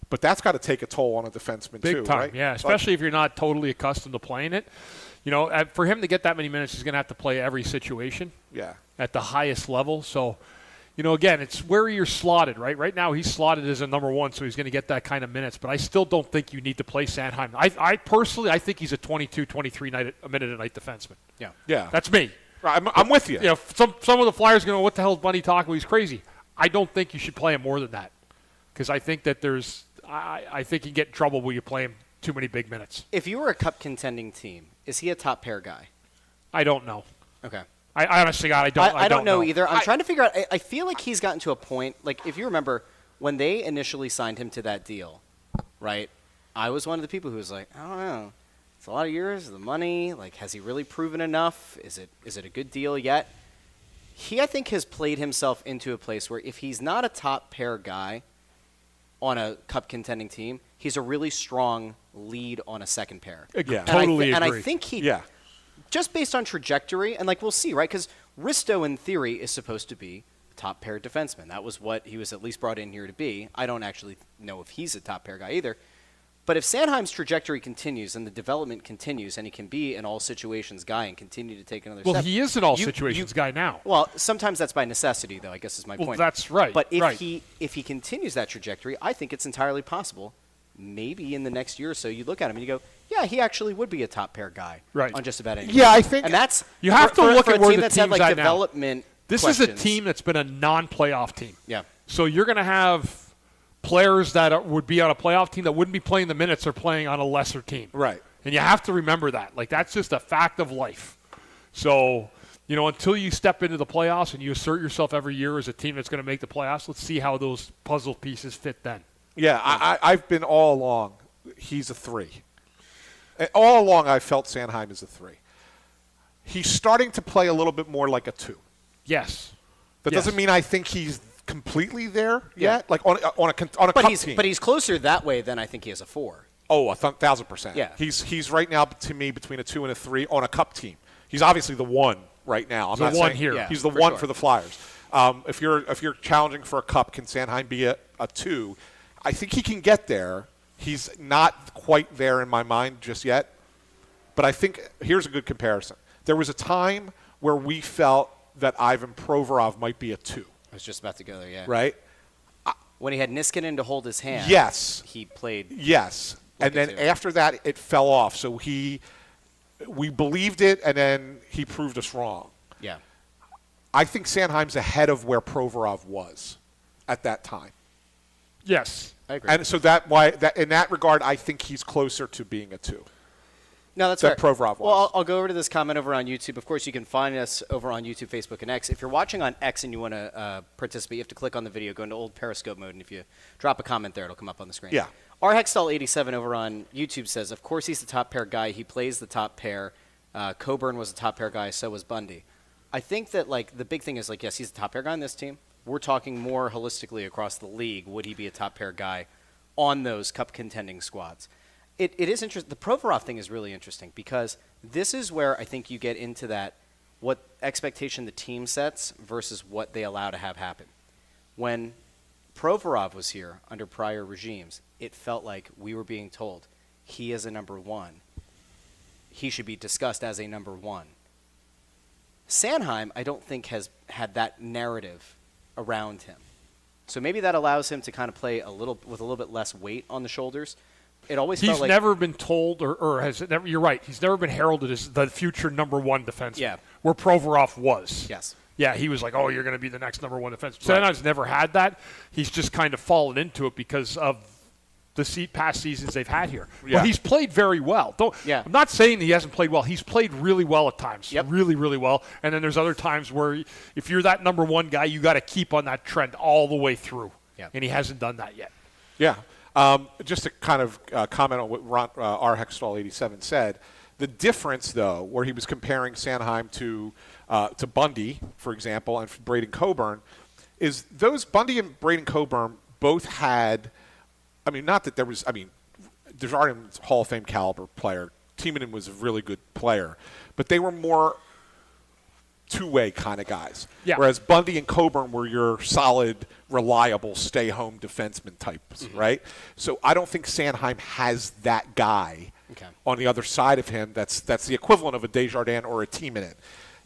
[SPEAKER 3] But that's got to take a toll on a defenseman too,
[SPEAKER 4] Big time,
[SPEAKER 3] right?
[SPEAKER 4] yeah, especially if you're not totally accustomed to playing it. You know, for him to get that many minutes, he's going to have to play every situation at the highest level. So, you know, again, it's where you're slotted, right? Right now he's slotted as a number one, so he's going to get that kind of minutes. But I still don't think you need to play Sanheim. I personally, I think he's a 22, 23 minute a night defenseman.
[SPEAKER 3] Yeah.
[SPEAKER 4] That's me.
[SPEAKER 3] I'm with you.
[SPEAKER 4] You know, some of the Flyers are going to go, what the hell is Bundy talking about? He's crazy. I don't think you should play him more than that, because I think that I think you get in trouble when you play him too many big minutes.
[SPEAKER 2] If you were a cup contending team, is he a top pair guy?
[SPEAKER 4] I don't know.
[SPEAKER 2] Okay.
[SPEAKER 4] I honestly, God,
[SPEAKER 2] I don't know either. I'm trying to figure out. I feel like he's gotten to a point. Like, if you remember when they initially signed him to that deal, right? I was one of the people who was like, I don't know. It's a lot of years, the money. Like, has he really proven enough? Is it a good deal yet? He, I think, has played himself into a place where if he's not a top pair guy on a cup contending team, he's a really strong lead on a second pair.
[SPEAKER 3] Yeah.
[SPEAKER 4] Totally agree.
[SPEAKER 2] And I think he.
[SPEAKER 3] Yeah.
[SPEAKER 2] Just based on trajectory, and like we'll see, right? Because Risto, in theory, is supposed to be a top pair defenseman. That was what he was at least brought in here to be. I don't actually know if he's a top pair guy either. But if Sanheim's trajectory continues and the development continues, and he can be an all situations guy and continue to take another step.
[SPEAKER 4] Well, he is an all situations guy now.
[SPEAKER 2] Well, sometimes that's by necessity, though, I guess is my point.
[SPEAKER 4] Well, that's right.
[SPEAKER 2] But if he continues that trajectory, I think it's entirely possible. Maybe in the next year or so, you look at him and you go, yeah, he actually would be a top pair guy on just about anything.
[SPEAKER 3] Yeah, I think.
[SPEAKER 2] And that's
[SPEAKER 4] you have to look at where the
[SPEAKER 2] that's
[SPEAKER 4] team's
[SPEAKER 2] had, like,
[SPEAKER 4] at now.
[SPEAKER 2] development
[SPEAKER 4] This
[SPEAKER 2] questions.
[SPEAKER 4] is a team that's been a non-playoff team.
[SPEAKER 2] Yeah.
[SPEAKER 4] So you're going to have players that would be on a playoff team that wouldn't be playing the minutes or playing on a lesser team.
[SPEAKER 3] Right.
[SPEAKER 4] And you have to remember that. Like, that's just a fact of life. So, you know, until you step into the playoffs and you assert yourself every year as a team that's going to make the playoffs, let's see how those puzzle pieces fit then.
[SPEAKER 3] Yeah, I've been all along. He's a 3. And all along, I felt Sanheim is a 3. He's starting to play a little bit more like a 2.
[SPEAKER 4] Yes.
[SPEAKER 3] That doesn't mean I think he's completely there yet. Like on a cup team.
[SPEAKER 2] But he's closer that way than I think he is a 4.
[SPEAKER 3] Oh, 1,000%.
[SPEAKER 2] Yeah.
[SPEAKER 3] He's right now to me between a 2 and a 3 on a cup team. He's obviously the 1 right now. I'm
[SPEAKER 4] The
[SPEAKER 3] not
[SPEAKER 4] one
[SPEAKER 3] saying
[SPEAKER 4] here.
[SPEAKER 2] Yeah,
[SPEAKER 3] he's the
[SPEAKER 2] for
[SPEAKER 3] 1
[SPEAKER 2] sure.
[SPEAKER 3] for the Flyers. If you're challenging for a cup, can Sanheim be a 2? I think he can get there. He's not quite there in my mind just yet. But I think here's a good comparison. There was a time where we felt that Ivan Provorov might be a 2.
[SPEAKER 2] I was just about to go there, yeah.
[SPEAKER 3] Right?
[SPEAKER 2] When he had Niskanen to hold his hand,
[SPEAKER 3] Yes.
[SPEAKER 2] he played.
[SPEAKER 3] Yes. And then
[SPEAKER 2] 2.
[SPEAKER 3] after that, it fell off. So we believed it, and then he proved us wrong.
[SPEAKER 2] Yeah.
[SPEAKER 3] I think Sanheim's ahead of where Provorov was at that time.
[SPEAKER 4] Yes.
[SPEAKER 2] I agree.
[SPEAKER 3] And so in that regard, I think he's closer to being a 2.
[SPEAKER 2] No, that's
[SPEAKER 3] that
[SPEAKER 2] fair.
[SPEAKER 3] Provorov was.
[SPEAKER 2] Well, I'll go over to this comment over on YouTube. Of course, you can find us over on YouTube, Facebook, and X. If you're watching on X and you want to participate, you have to click on the video, go into old Periscope mode, and if you drop a comment there, it'll come up on the screen.
[SPEAKER 3] Yeah.
[SPEAKER 2] Our Hextall87 over on YouTube says, of course he's the top pair guy. He plays the top pair. Coburn was a top pair guy. So was Bundy. I think that, like, the big thing is, like, yes, he's the top pair guy on this team. We're talking more holistically across the league. Would he be a top pair guy on those cup contending squads? It is interesting. The Provorov thing is really interesting because this is where I think you get into that what expectation the team sets versus what they allow to have happen. When Provorov was here under prior regimes, it felt like we were being told he is a number 1. He should be discussed as a number 1. Sanheim, I don't think, has had that narrative around him. So maybe that allows him to kind of play with a little bit less weight on the shoulders. It always felt like
[SPEAKER 4] He's never been told or has never. You're right. He's never been heralded as the future number 1 defenseman.
[SPEAKER 2] Yeah.
[SPEAKER 4] Where Provorov was.
[SPEAKER 2] Yes.
[SPEAKER 4] Yeah, he was like, oh, you're going to be the next number 1 defenseman.
[SPEAKER 2] Right.
[SPEAKER 4] Sanheim's never had that. He's just kind of fallen into it because of the past seasons they've had here.
[SPEAKER 3] Yeah.
[SPEAKER 4] But he's played very well. I'm not saying he hasn't played well. He's played really well at times.
[SPEAKER 2] Yep.
[SPEAKER 4] Really, really well. And then there's other times where if you're that number one guy, you got to keep on that trend all the way through.
[SPEAKER 2] Yep.
[SPEAKER 4] And he hasn't done that yet.
[SPEAKER 3] Yeah. Just to kind of comment on what R. Hextall 87 said, the difference, though, where he was comparing Sanheim to Bundy, for example, and Braden Coburn, is those Bundy and Braden Coburn both had, not that there was, there's already a Hall of Fame caliber player. Timonen was a really good player, but they were more two-way kind of guys.
[SPEAKER 4] Yeah.
[SPEAKER 3] Whereas Bundy and Coburn were your solid, reliable, stay-home defenseman types, right? So I don't think Sanheim has that guy on the other side of him that's the equivalent of a Desjardins or a Timonen.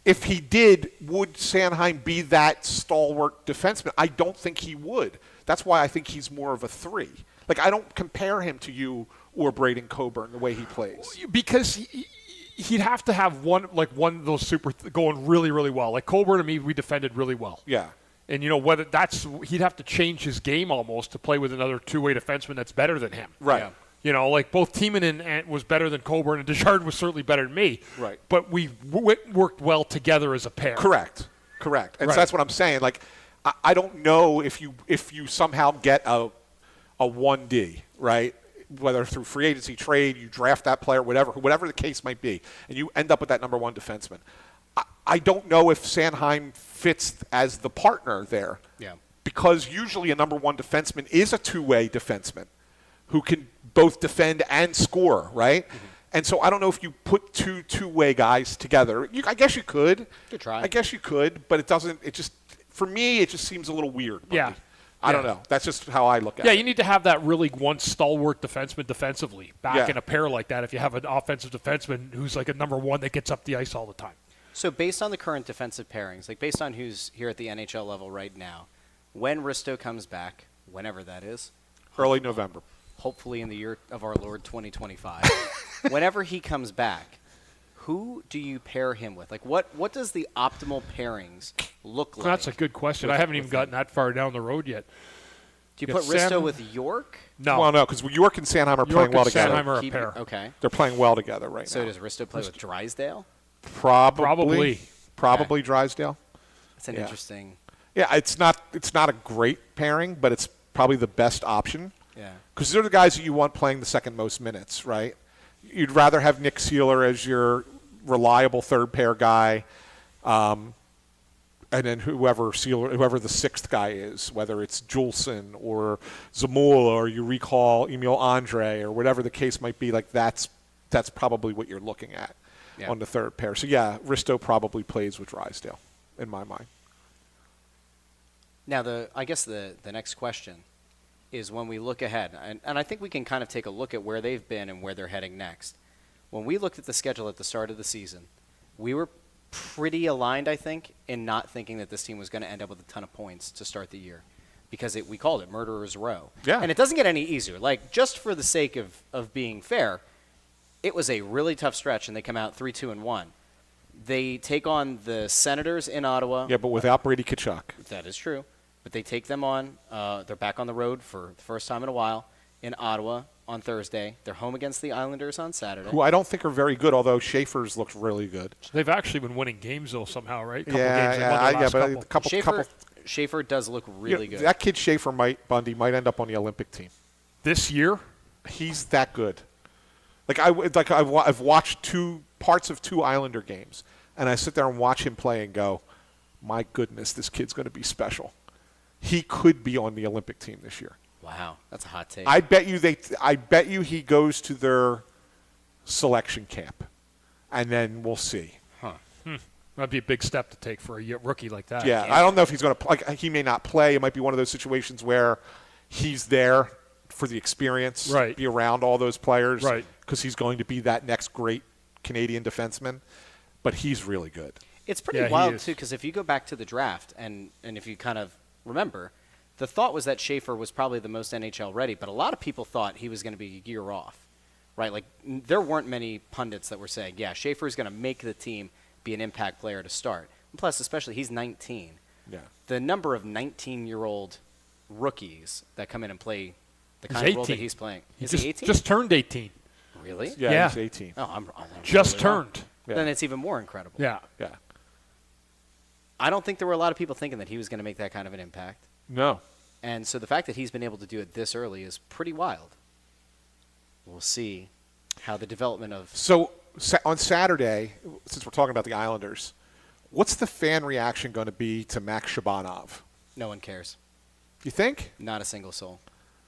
[SPEAKER 3] If he did, would Sanheim be that stalwart defenseman? I don't think he would. That's why I think he's more of a 3. Like, I don't compare him to you or Braden Coburn the way he plays.
[SPEAKER 4] Because he'd have to have one of those going really, really well. Like Coburn and me, we defended really well.
[SPEAKER 3] Yeah.
[SPEAKER 4] And, whether he'd have to change his game almost to play with another two-way defenseman that's better than him.
[SPEAKER 3] Right.
[SPEAKER 4] Yeah. Like both Timonen was better than Coburn, and Desjardins was certainly better than me.
[SPEAKER 3] Right.
[SPEAKER 4] But we worked well together as a pair.
[SPEAKER 3] Correct. And so that's what I'm saying. Like, I don't know if you somehow get a 1D, right? Whether through free agency trade, you draft that player, whatever the case might be, and you end up with that number one defenseman. I don't know if Sanheim fits as the partner there.
[SPEAKER 2] Yeah.
[SPEAKER 3] Because usually a number one defenseman is a two-way defenseman who can both defend and score, right? Mm-hmm. And so I don't know if you put two-way guys together. I guess you could.
[SPEAKER 2] Good try.
[SPEAKER 3] I guess you could, but it doesn't. For me, it just seems a little weird.
[SPEAKER 4] Yeah.
[SPEAKER 3] I don't know. That's just how I look at it.
[SPEAKER 4] Yeah, you need to have that really one stalwart defenseman defensively back
[SPEAKER 3] Yeah.
[SPEAKER 4] in a pair like that if you have an offensive defenseman who's like a number one that gets up the ice all the time.
[SPEAKER 2] So based on the current defensive pairings, like based on who's here at the NHL level right now, when Risto comes back, whenever that is,
[SPEAKER 3] Early November.
[SPEAKER 2] hopefully in the year of our Lord 2025, whenever he comes back, who do you pair him with? Like, what does the optimal pairings look like?
[SPEAKER 4] That's a good question. I haven't even gotten that far down the road yet.
[SPEAKER 2] Do you put Risto with York?
[SPEAKER 4] No.
[SPEAKER 3] Well, no, because York and Sanheim are playing well together.
[SPEAKER 4] Sanheim are a pair.
[SPEAKER 2] Okay.
[SPEAKER 3] They're playing well together right
[SPEAKER 2] So
[SPEAKER 3] now.
[SPEAKER 2] does Risto play with Drysdale?
[SPEAKER 3] Probably
[SPEAKER 2] Okay.
[SPEAKER 3] Drysdale.
[SPEAKER 2] That's an interesting.
[SPEAKER 3] Yeah, it's not a great pairing, but it's probably the best option.
[SPEAKER 2] Yeah.
[SPEAKER 3] Because they're the guys that you want playing the second most minutes, right? You'd rather have Nick Seeler as your reliable third pair guy, and then whoever the sixth guy is, whether it's Juleson or Zamula or you recall Emil Andre or whatever the case might be, like that's probably what you're looking at on the third pair. So yeah, Risto probably plays with Drysdale in my mind.
[SPEAKER 2] Now I guess the next question is when we look ahead, and I think we can kind of take a look at where they've been and where they're heading next. When we looked at the schedule at the start of the season, we were pretty aligned, I think, in not thinking that this team was going to end up with a ton of points to start the year because we called it Murderer's Row.
[SPEAKER 3] Yeah.
[SPEAKER 2] And it doesn't get any easier. Like, just for the sake of being fair, it was a really tough stretch, and they come out 3-2-1. They take on the Senators in Ottawa.
[SPEAKER 3] Yeah, but without Brady Tkachuk.
[SPEAKER 2] That is true. But they take them on. They're back on the road for the first time in a while in Ottawa on Thursday. They're home against the Islanders on Saturday.
[SPEAKER 3] Who I don't think are very good, although Schaefer's looked really good.
[SPEAKER 4] They've actually been winning games, though, somehow, right?
[SPEAKER 3] But a
[SPEAKER 2] Schaefer does look really good.
[SPEAKER 3] That kid Schaefer Bundy might end up on the Olympic team.
[SPEAKER 4] This year?
[SPEAKER 3] He's that good. I've watched parts of two Islander games, and I sit there and watch him play and go, my goodness, this kid's going to be special. He could be on the Olympic team this year.
[SPEAKER 2] Wow, that's a hot take.
[SPEAKER 3] I bet you he goes to their selection camp, and then we'll see.
[SPEAKER 4] That'd be a big step to take for a rookie like that.
[SPEAKER 3] Yeah, I don't know if he's going to play. He may not play. It might be one of those situations where he's there for the experience,
[SPEAKER 4] right.
[SPEAKER 3] Be around all those players,
[SPEAKER 4] right?
[SPEAKER 3] Because he's going to be that next great Canadian defenseman. But he's really good.
[SPEAKER 2] It's pretty wild too, because if you go back to the draft and if you kind of remember, the thought was that Schaefer was probably the most NHL ready, but a lot of people thought he was going to be a year off, right? Like there weren't many pundits that were saying, yeah, Schaefer is going to make the team, be an impact player to start. And plus, especially he's 19.
[SPEAKER 3] Yeah.
[SPEAKER 2] The number of 19-year-old rookies that come in and play The kind of role that he's playing. Is he 18?
[SPEAKER 4] Just turned 18.
[SPEAKER 2] Really?
[SPEAKER 3] Yeah, he's 18.
[SPEAKER 2] Oh, I'm
[SPEAKER 4] Just
[SPEAKER 2] really
[SPEAKER 4] turned.
[SPEAKER 3] Yeah.
[SPEAKER 2] Then it's even more incredible.
[SPEAKER 4] Yeah.
[SPEAKER 3] Yeah.
[SPEAKER 2] I don't think there were a lot of people thinking that he was going to make that kind of an impact.
[SPEAKER 3] No.
[SPEAKER 2] And so the fact that he's been able to do it this early is pretty wild. We'll see how the development of...
[SPEAKER 3] So on Saturday, since we're talking about the Islanders, what's the fan reaction going to be to Max Shabanov?
[SPEAKER 2] No one cares.
[SPEAKER 3] You think?
[SPEAKER 2] Not a single soul.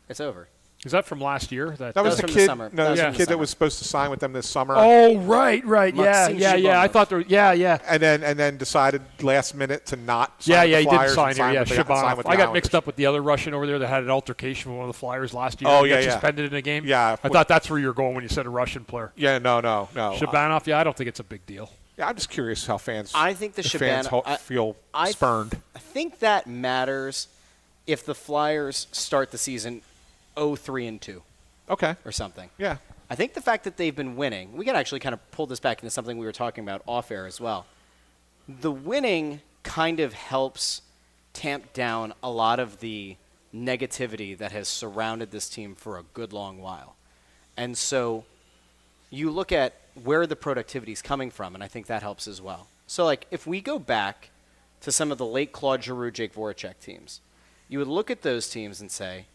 [SPEAKER 2] It's over.
[SPEAKER 4] Is that from last year?
[SPEAKER 3] That was the
[SPEAKER 2] from the
[SPEAKER 3] kid.
[SPEAKER 2] summer.
[SPEAKER 3] No,
[SPEAKER 2] That was
[SPEAKER 3] the
[SPEAKER 2] from the
[SPEAKER 3] kid that
[SPEAKER 2] summer.
[SPEAKER 3] was supposed to sign with them this summer.
[SPEAKER 4] Oh, right.
[SPEAKER 2] Maxim
[SPEAKER 4] Yeah. I
[SPEAKER 2] Shabanov.
[SPEAKER 4] thought there. Yeah.
[SPEAKER 3] And then decided last minute to not sign
[SPEAKER 4] Yeah,
[SPEAKER 3] with the
[SPEAKER 4] he
[SPEAKER 3] Flyers
[SPEAKER 4] didn't sign
[SPEAKER 3] and
[SPEAKER 4] here. Yeah,
[SPEAKER 3] with the- sign
[SPEAKER 4] Shabanov.
[SPEAKER 3] with the
[SPEAKER 4] I got
[SPEAKER 3] Islanders.
[SPEAKER 4] mixed up with the other Russian over there that had an altercation with one of the Flyers last year.
[SPEAKER 3] Oh,
[SPEAKER 4] He got
[SPEAKER 3] yeah, yeah.
[SPEAKER 4] suspended in a game.
[SPEAKER 3] Yeah.
[SPEAKER 4] I thought that's where you were going when you said a Russian player.
[SPEAKER 3] Yeah, no.
[SPEAKER 4] Shabanov, yeah, I don't think it's a big deal.
[SPEAKER 3] Yeah, I'm just curious how fans.
[SPEAKER 2] I think the
[SPEAKER 3] fans
[SPEAKER 2] Shabanov...
[SPEAKER 3] feel
[SPEAKER 2] I
[SPEAKER 3] spurned.
[SPEAKER 2] think that matters if the Flyers start the season 0-3-2
[SPEAKER 3] Okay.
[SPEAKER 2] or something.
[SPEAKER 3] Yeah.
[SPEAKER 2] I think the fact that they've been winning, we can actually kind of pull this back into something we were talking about off air as well. The winning kind of helps tamp down a lot of the negativity that has surrounded this team for a good long while. And so you look at where the productivity is coming from, and I think that helps as well. So, like, if we go back to some of the late Claude Giroux, Jake Voracek teams, you would look at those teams and say,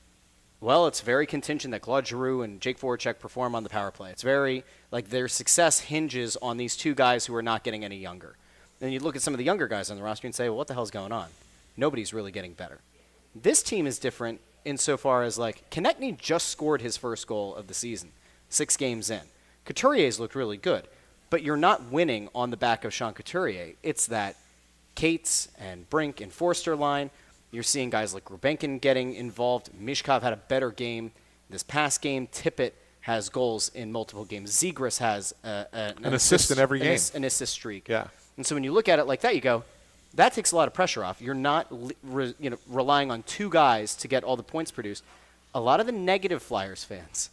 [SPEAKER 2] well, it's very contingent that Claude Giroux and Jake Voracek perform on the power play. It's very, like, their success hinges on these two guys who are not getting any younger. Then you look at some of the younger guys on the roster and say, well, what the hell's going on? Nobody's really getting better. This team is different insofar as, like, Konechny just scored his first goal of the season, 6 games in. Couturier's looked really good, but you're not winning on the back of Sean Couturier. It's that Cates and Brink and Forster line. You're seeing guys like Rubenkin getting involved. Mishkov had a better game this past game. Tippett has goals in multiple games. Zegras has an
[SPEAKER 3] assist in every game.
[SPEAKER 2] An assist streak.
[SPEAKER 3] Yeah.
[SPEAKER 2] And so when you look at it like that, you go, that takes a lot of pressure off. You're not relying on two guys to get all the points produced. A lot of the negative Flyers fans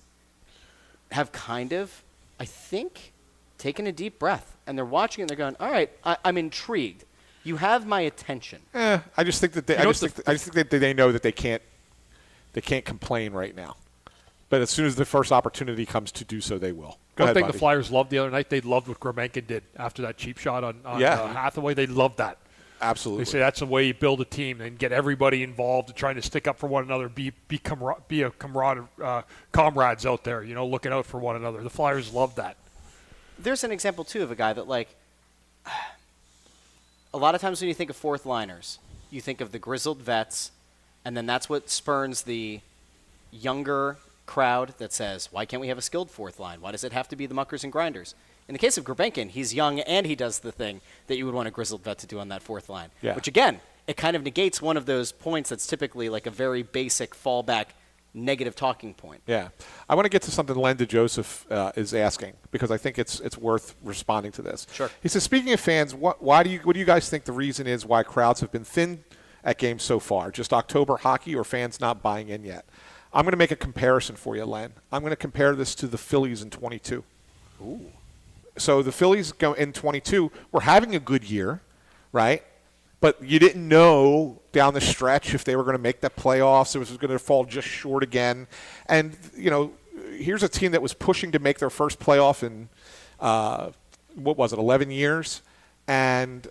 [SPEAKER 2] have kind of, I think, taken a deep breath. And they're watching it and they're going, all right, I'm intrigued. You have my attention.
[SPEAKER 3] I just think that I just think that they know that they can't complain right now. But as soon as the first opportunity comes to do so, they will. Go
[SPEAKER 4] One
[SPEAKER 3] ahead,
[SPEAKER 4] thing
[SPEAKER 3] buddy.
[SPEAKER 4] the Flyers loved the other night, they loved what Grubenkin did after that cheap shot on Hathaway. They loved that.
[SPEAKER 3] Absolutely.
[SPEAKER 4] They say that's the way you build a team and get everybody involved and trying to stick up for one another, be comrades out there, looking out for one another. The Flyers love that.
[SPEAKER 2] There's an example, too, of a guy that, like, a lot of times when you think of fourth liners, you think of the grizzled vets, and then that's what spurns the younger crowd that says, why can't we have a skilled fourth line? Why does it have to be the muckers and grinders? In the case of Grubenkin, he's young and he does the thing that you would want a grizzled vet to do on that fourth line.
[SPEAKER 3] Yeah.
[SPEAKER 2] Which, again, it kind of negates one of those points that's typically like a very basic fallback negative talking point.
[SPEAKER 3] Yeah. I want to get to something Len DeJoseph is asking because I think it's worth responding to this.
[SPEAKER 2] Sure.
[SPEAKER 3] He says, speaking of fans, what do you guys think the reason is why crowds have been thin at games so far? Just October hockey or fans not buying in yet? I'm going to make a comparison for you, Len. I'm going to compare this to the Phillies in 22.
[SPEAKER 2] Ooh.
[SPEAKER 3] So the Phillies go in 22 were having a good year, right? But you didn't know down the stretch if they were going to make the playoffs. It was going to fall just short again. And, here's a team that was pushing to make their first playoff in, 11 years. And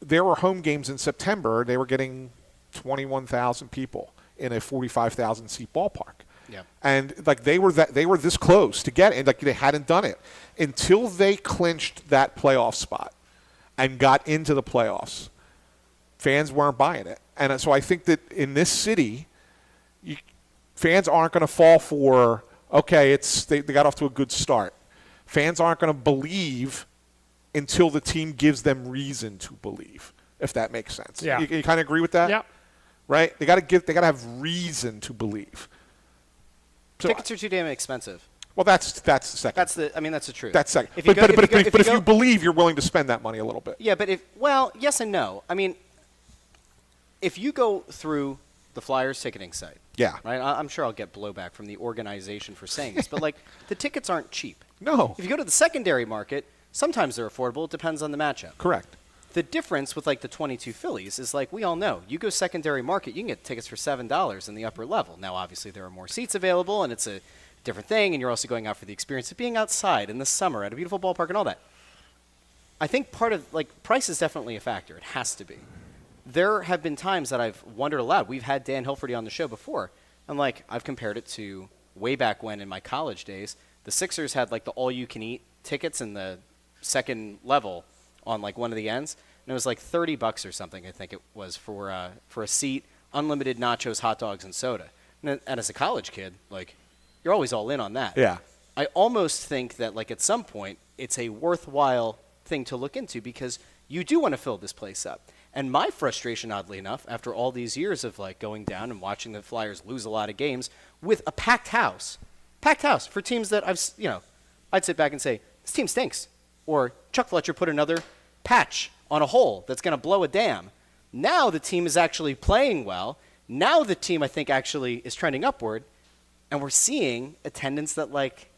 [SPEAKER 3] there were home games in September. They were getting 21,000 people in a 45,000 seat ballpark.
[SPEAKER 2] Yeah.
[SPEAKER 3] And they were this close to get it. Like they hadn't done it until they clinched that playoff spot and got into the playoffs. Fans weren't buying it. And so I think that in this city, fans aren't going to fall for, okay, they got off to a good start. Fans aren't going to believe until the team gives them reason to believe, if that makes sense.
[SPEAKER 4] Yeah.
[SPEAKER 3] You kind of agree with that?
[SPEAKER 4] Yeah.
[SPEAKER 3] Right? They got to have reason to believe. So,
[SPEAKER 2] Tickets are too damn expensive.
[SPEAKER 3] well, that's the second.
[SPEAKER 2] That's the truth.
[SPEAKER 3] That's second.
[SPEAKER 2] If
[SPEAKER 3] But
[SPEAKER 2] you go-
[SPEAKER 3] if
[SPEAKER 2] go-
[SPEAKER 3] you believe, you're willing to spend that money a little bit.
[SPEAKER 2] Yeah, but yes and no. I mean, if you go through the Flyers ticketing site,
[SPEAKER 3] Yeah.
[SPEAKER 2] right? I'm sure I'll get blowback from the organization for saying this, but like the tickets aren't cheap.
[SPEAKER 3] No.
[SPEAKER 2] If you go to the secondary market, sometimes they're affordable. It depends on the matchup.
[SPEAKER 3] Correct.
[SPEAKER 2] the difference with like the 22 Phillies is like we all know, you go secondary market, you can get tickets for $7 in the upper level. Now, obviously, there are more seats available, and it's a different thing, and you're also going out for the experience of being outside in the summer at a beautiful ballpark and all that. I think part of, like, price is definitely a factor. It has to be. There have been times that I've wondered aloud. We've had Dan Hilferty on the show before, and, like, I've compared it to way back when in my college days, the Sixers had, like, the all-you-can-eat tickets in the second level on, like, one of the ends, and it was, like, $30 or something, I think it was, for a seat, unlimited nachos, hot dogs, and soda. And as a college kid, like, you're always all in on that.
[SPEAKER 3] Yeah.
[SPEAKER 2] I almost think that, like, at some point, it's a worthwhile thing to look into because you do want to fill this place up. And my frustration, oddly enough, after all these years of, like, going down and watching the Flyers lose a lot of games with a packed house for teams that I'd sit back and say, this team stinks. Or Chuck Fletcher put another patch on a hole that's going to blow a dam. Now the team is actually playing well. Now the team, I think, actually is trending upward. And we're seeing attendance that, like,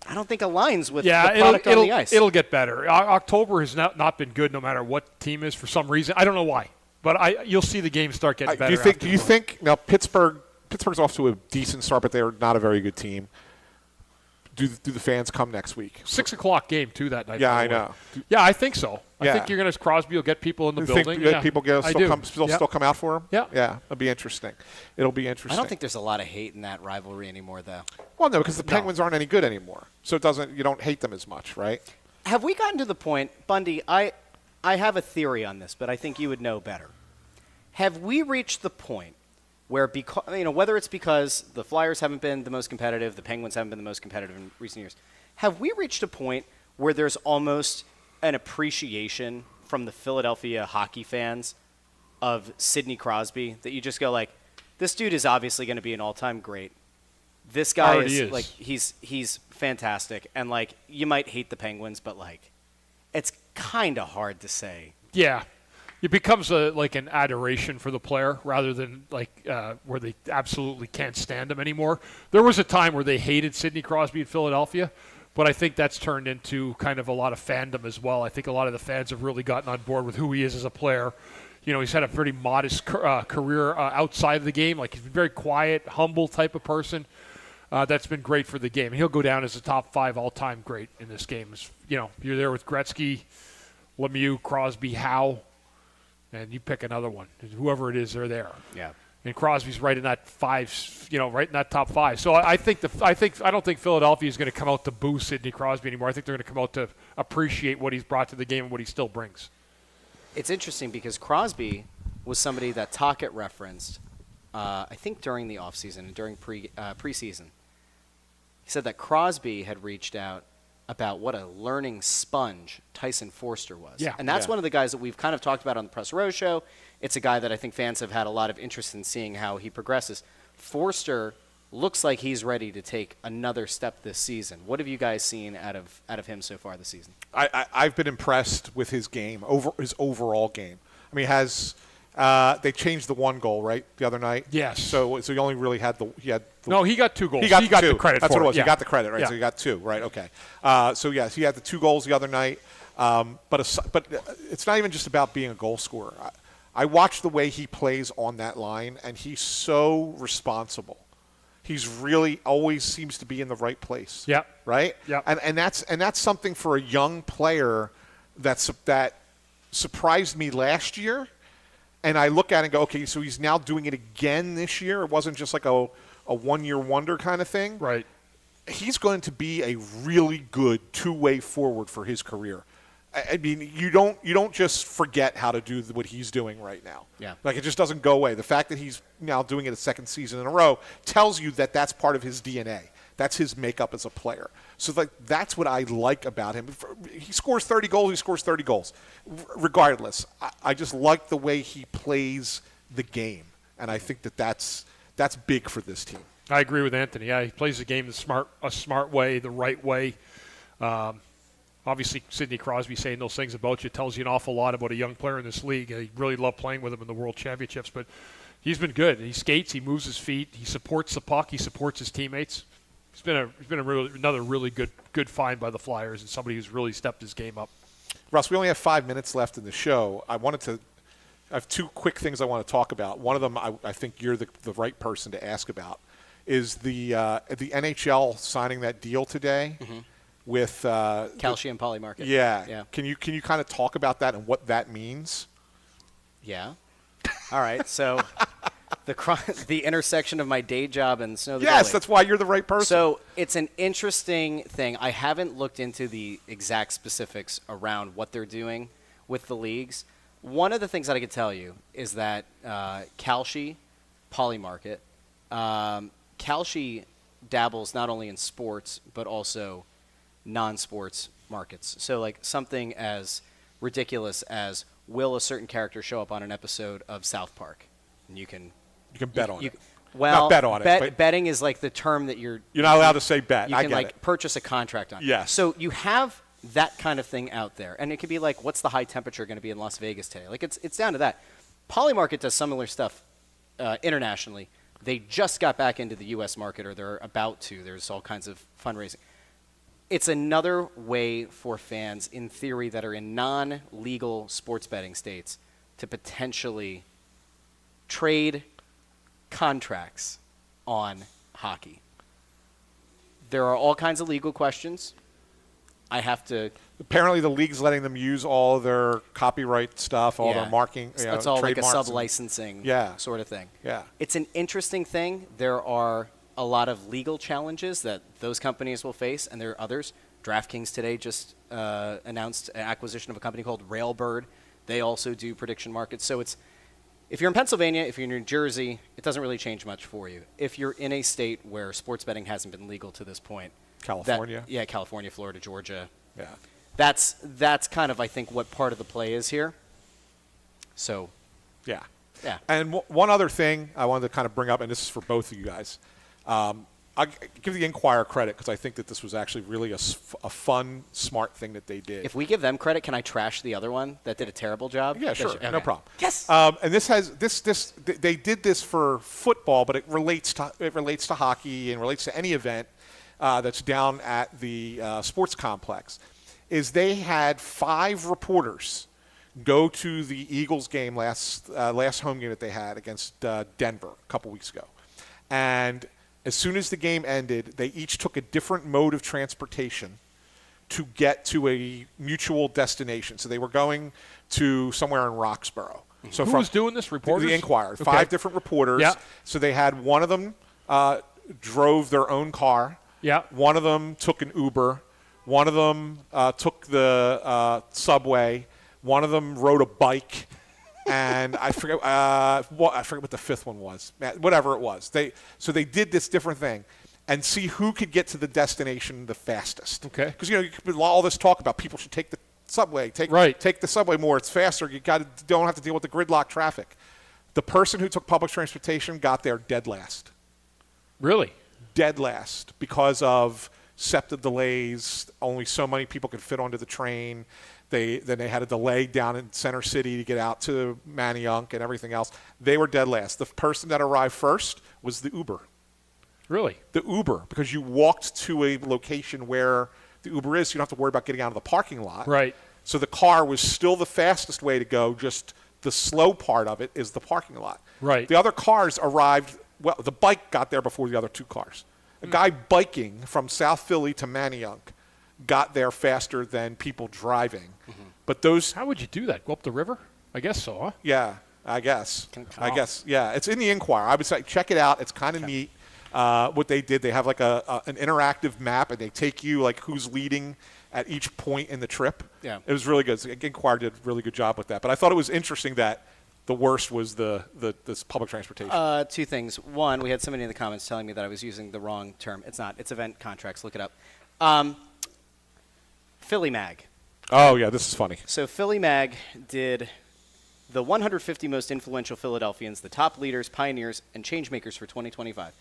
[SPEAKER 2] I don't think aligns with the product on the ice.
[SPEAKER 4] It'll get better. October has not been good no matter what team is for some reason. I don't know why. But you'll see the games start getting better.
[SPEAKER 3] Do you think now Pittsburgh's off to a decent start, but they're not a very good team. Do the fans come next week?
[SPEAKER 4] 6 o'clock game, too, that night.
[SPEAKER 3] Yeah, I know.
[SPEAKER 4] Yeah, I think so.
[SPEAKER 3] Yeah.
[SPEAKER 4] I think you're going to, Crosby will get people in the building.
[SPEAKER 3] Think people still come out for him?
[SPEAKER 4] Yeah.
[SPEAKER 3] Yeah, it'll be interesting.
[SPEAKER 2] I don't think there's a lot of hate in that rivalry anymore, though.
[SPEAKER 3] Well, no, because the Penguins aren't any good anymore. So you don't hate them as much, right?
[SPEAKER 2] Have we gotten to the point, Bundy, I have a theory on this, but I think you would know better. Have we reached the point where, whether it's because the Flyers haven't been the most competitive, the Penguins haven't been the most competitive in recent years, have we reached a point where there's almost an appreciation from the Philadelphia hockey fans of Sidney Crosby that you just go like, this dude is obviously going to be an all-time great. This guy is like he's fantastic, and like you might hate the Penguins, but like it's kind of hard to say.
[SPEAKER 4] Yeah. It becomes an adoration for the player rather than where they absolutely can't stand him anymore. There was a time where they hated Sidney Crosby in Philadelphia, but I think that's turned into kind of a lot of fandom as well. I think a lot of the fans have really gotten on board with who he is as a player. You know, he's had a pretty modest career outside of the game. Like, he's a very quiet, humble type of person. That's been great for the game. And he'll go down as a top 5 all-time great in this game. You know, you're there with Gretzky, Lemieux, Crosby, Howe. And you pick another one. Whoever it is, they're there.
[SPEAKER 2] Yeah.
[SPEAKER 4] And Crosby's right in that 5, right in that top 5. So I don't think Philadelphia is going to come out to boo Sidney Crosby anymore. I think they're going to come out to appreciate what he's brought to the game and what he still brings.
[SPEAKER 2] It's interesting because Crosby was somebody that Tocchet referenced, I think during the offseason and during preseason. He said that Crosby had reached out about what a learning sponge Tyson Foerster was.
[SPEAKER 4] Yeah.
[SPEAKER 2] And that's one of the guys that we've kind of talked about on the Press Row show. It's a guy that I think fans have had a lot of interest in seeing how he progresses. Foerster looks like he's ready to take another step this season. What have you guys seen out of him so far this season?
[SPEAKER 3] I've been impressed with his game, his overall game. I mean, they changed the one goal, right, the other night?
[SPEAKER 4] Yes.
[SPEAKER 3] So he only really had
[SPEAKER 4] No, he got 2 goals.
[SPEAKER 3] He got
[SPEAKER 4] the credit
[SPEAKER 3] That's
[SPEAKER 4] for
[SPEAKER 3] what it was.
[SPEAKER 4] Yeah.
[SPEAKER 3] He got the credit, right?
[SPEAKER 4] Yeah.
[SPEAKER 3] So he got 2, right? Okay. So yes, he had the 2 goals the other night. But it's not even just about being a goal scorer. I watch the way he plays on that line, and he's so responsible. He's really always seems to be in the right place.
[SPEAKER 4] Yeah.
[SPEAKER 3] Right.
[SPEAKER 4] Yeah.
[SPEAKER 3] And that's something for a young player that surprised me last year. And I look at it and go, okay, so he's now doing it again this year. It wasn't just like a one-year wonder kind of thing.
[SPEAKER 4] Right.
[SPEAKER 3] He's going to be a really good two-way forward for his career. I mean, you don't just forget how to do what he's doing right now.
[SPEAKER 2] Yeah.
[SPEAKER 3] Like, it just doesn't go away. The fact that he's now doing it a second season in a row tells you that that's part of his DNA. That's his makeup as a player. So, like, that's what I like about him. He scores 30 goals, he scores 30 goals. Regardless, I just like the way he plays the game. And I think that's big for this team.
[SPEAKER 4] I agree with Anthony. Yeah, he plays the game a smart way, the right way. Obviously, Sidney Crosby saying those things about you tells you an awful lot about a young player in this league. I really love playing with him in the World Championships, but he's been good. He skates, he moves his feet, he supports the puck, he supports his teammates. He's been another really good find by the Flyers and somebody who's really stepped his game up.
[SPEAKER 3] Russ, we only have 5 minutes left in the show. I have two quick things I want to talk about. One of them I think you're the right person to ask about is the NHL signing that deal today with
[SPEAKER 2] Calcium Polymarket.
[SPEAKER 3] Yeah. Can you kind of talk about that and what that means?
[SPEAKER 2] Yeah. All right. So the intersection of my day job and Snow the
[SPEAKER 3] Yes,
[SPEAKER 2] Goalie.
[SPEAKER 3] that's why you're the right person.
[SPEAKER 2] So it's an interesting thing. I haven't looked into the exact specifics around what they're doing with the leagues. One of the things that I could tell you is that Calci Polymarket, Calci dabbles not only in sports but also non-sports markets. So like something as ridiculous as will a certain character show up on an episode of South Park? And you can
[SPEAKER 3] bet on it.
[SPEAKER 2] Well,
[SPEAKER 3] not bet on it. But
[SPEAKER 2] betting is like the term that you're
[SPEAKER 3] not allowed to say bet.
[SPEAKER 2] You
[SPEAKER 3] I
[SPEAKER 2] can
[SPEAKER 3] get
[SPEAKER 2] like
[SPEAKER 3] it.
[SPEAKER 2] purchase a contract on.
[SPEAKER 3] Yes.
[SPEAKER 2] So you have that kind of thing out there, and it could be like, what's the high temperature going to be in Las Vegas today? Like it's down to that. Polymarket does similar stuff internationally. They just got back into the U.S. market, or they're about to. There's all kinds of fundraising. It's another way for fans, in theory, that are in non-legal sports betting states to potentially trade contracts on hockey. There are all kinds of legal questions. I have to.
[SPEAKER 3] Apparently, the league's letting them use all of their copyright stuff, all their marking.
[SPEAKER 2] It's all like a
[SPEAKER 3] trademarks
[SPEAKER 2] sub-licensing sort of thing.
[SPEAKER 3] Yeah.
[SPEAKER 2] It's an interesting thing. There are a lot of legal challenges that those companies will face, and there are others. DraftKings today just announced an acquisition of a company called Railbird. They also do prediction markets. So if you're in Pennsylvania, if you're in New Jersey, it doesn't really change much for you. If you're in a state where sports betting hasn't been legal to this point.
[SPEAKER 3] California?
[SPEAKER 2] California, Florida, Georgia.
[SPEAKER 3] Yeah.
[SPEAKER 2] That's kind of, I think, what part of the play is here. So.
[SPEAKER 3] Yeah.
[SPEAKER 2] Yeah.
[SPEAKER 3] And one other thing I wanted to kind of bring up, and this is for both of you guys. I give the Inquirer credit because I think that this was actually really a fun, smart thing that they did.
[SPEAKER 2] If we give them credit, can I trash the other one that did a terrible job?
[SPEAKER 3] Yeah, sure,
[SPEAKER 2] Okay.
[SPEAKER 3] no problem.
[SPEAKER 2] Yes.
[SPEAKER 3] And they did this for football, but it relates to hockey and relates to any event that's down at the sports complex. Is they had 5 reporters go to the Eagles game last home game that they had against Denver a couple weeks ago, and as soon as the game ended, they each took a different mode of transportation to get to a mutual destination. So they were going to somewhere in Roxborough. So
[SPEAKER 4] Who was doing this? Reporters?
[SPEAKER 3] The Inquirer.
[SPEAKER 4] Okay.
[SPEAKER 3] 5 different reporters.
[SPEAKER 4] Yeah.
[SPEAKER 3] So they had one of them drove their own car.
[SPEAKER 4] Yeah.
[SPEAKER 3] One of them took an Uber. One of them took the subway. One of them rode a bike. And I forget what the 5th one was. Whatever it was. So they did this different thing and see who could get to the destination the fastest.
[SPEAKER 4] Okay.
[SPEAKER 3] Because all this talk about people should take the subway, take the subway more. It's faster. You don't have to deal with the gridlock traffic. The person who took public transportation got there dead last.
[SPEAKER 4] Really?
[SPEAKER 3] Dead last because of SEPTA delays. Only so many people could fit onto the train. Then they had a delay down in Center City to get out to Manayunk and everything else. They were dead last. The person that arrived first was the Uber.
[SPEAKER 4] Really?
[SPEAKER 3] The Uber, because you walked to a location where the Uber is, so you don't have to worry about getting out of the parking lot.
[SPEAKER 4] Right.
[SPEAKER 3] So the car was still the fastest way to go, just the slow part of it is the parking lot.
[SPEAKER 4] Right.
[SPEAKER 3] The other cars arrived, well, the bike got there before the other 2 cars. A guy biking from South Philly to Manayunk got there faster than people driving. Mm-hmm. But those...
[SPEAKER 4] How would you do that? Go up the river? I guess so, huh?
[SPEAKER 3] Yeah, I guess. Yeah. It's in the Inquirer. I would say check it out. It's kind of neat what they did. They have like an interactive map, and they take you like who's leading at each point in the trip.
[SPEAKER 2] Yeah.
[SPEAKER 3] It was really good. So, Inquirer did a really good job with that. But I thought it was interesting that the worst was this public transportation.
[SPEAKER 2] 2 things. One, we had somebody in the comments telling me that I was using the wrong term. It's not. It's event contracts. Look it up. Philly Mag.
[SPEAKER 3] Oh, yeah, this is funny.
[SPEAKER 2] So Philly Mag did the 150 most influential Philadelphians, the top leaders, pioneers, and changemakers for 2025.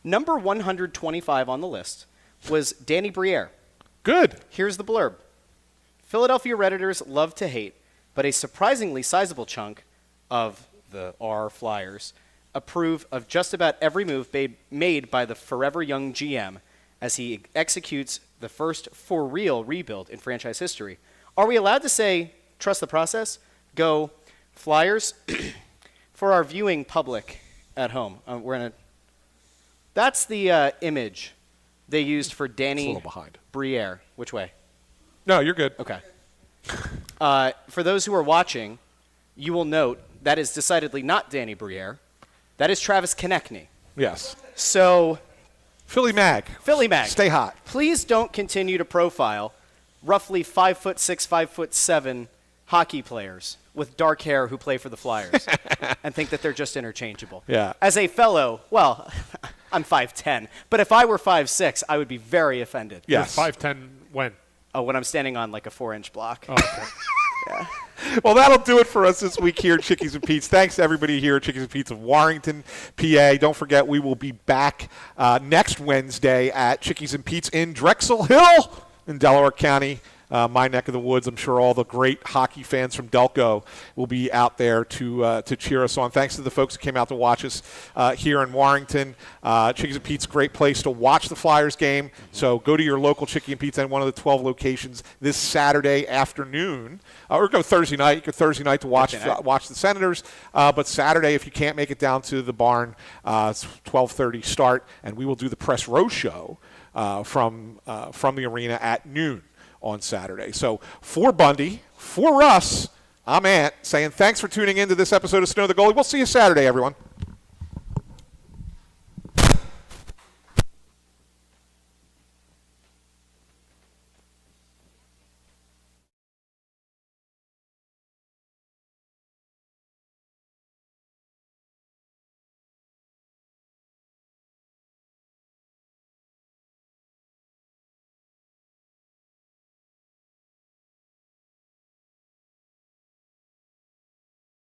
[SPEAKER 2] Number 125 on the list was Danny Briere.
[SPEAKER 3] Good.
[SPEAKER 2] Here's the blurb. Philadelphia Redditors love to hate, but a surprisingly sizable chunk of the R Flyers approve of just about every move made by the forever young GM as he executes the first for real rebuild in franchise history. Are we allowed to say, trust the process? Go Flyers for our viewing public at home. That's the image they used for Danny
[SPEAKER 3] a little behind.
[SPEAKER 2] Briere. Which way?
[SPEAKER 3] No, you're good.
[SPEAKER 2] Okay. For those who are watching, you will note that is decidedly not Danny Briere. That is Travis Konechny.
[SPEAKER 3] Yes.
[SPEAKER 2] So,
[SPEAKER 3] Philly Mag. Stay hot.
[SPEAKER 2] Please don't continue to profile roughly 5'6", 5'7" hockey players with dark hair who play for the Flyers and think that they're just interchangeable.
[SPEAKER 3] Yeah.
[SPEAKER 2] As a fellow, well, I'm 5'10", but if I were 5'6", I would be very offended.
[SPEAKER 3] Yes.
[SPEAKER 4] You're 5'10" when?
[SPEAKER 2] Oh, when I'm standing on like a 4-inch block.
[SPEAKER 4] Oh, okay.
[SPEAKER 2] Yeah.
[SPEAKER 3] Well, that'll do it for us this week here at Chickies and Pete's. Thanks to everybody here at Chickies and Pete's of Warrington, PA. Don't forget, we will be back next Wednesday at Chickies and Pete's in Drexel Hill in Delaware County, my neck of the woods. I'm sure all the great hockey fans from Delco will be out there to cheer us on. Thanks to the folks who came out to watch us here in Warrington. Chickies and Pete's, great place to watch the Flyers game. So go to your local Chickie and Pete's at one of the 12 locations this Saturday afternoon. Or go Thursday night. You go Thursday night to watch the Senators. But Saturday, if you can't make it down to the barn, it's 12:30 start, and we will do the press row show from the arena at noon on Saturday. So for Bundy, for Russ, I'm Ant saying thanks for tuning in to this episode of Snow the Goalie. We'll see you Saturday, everyone.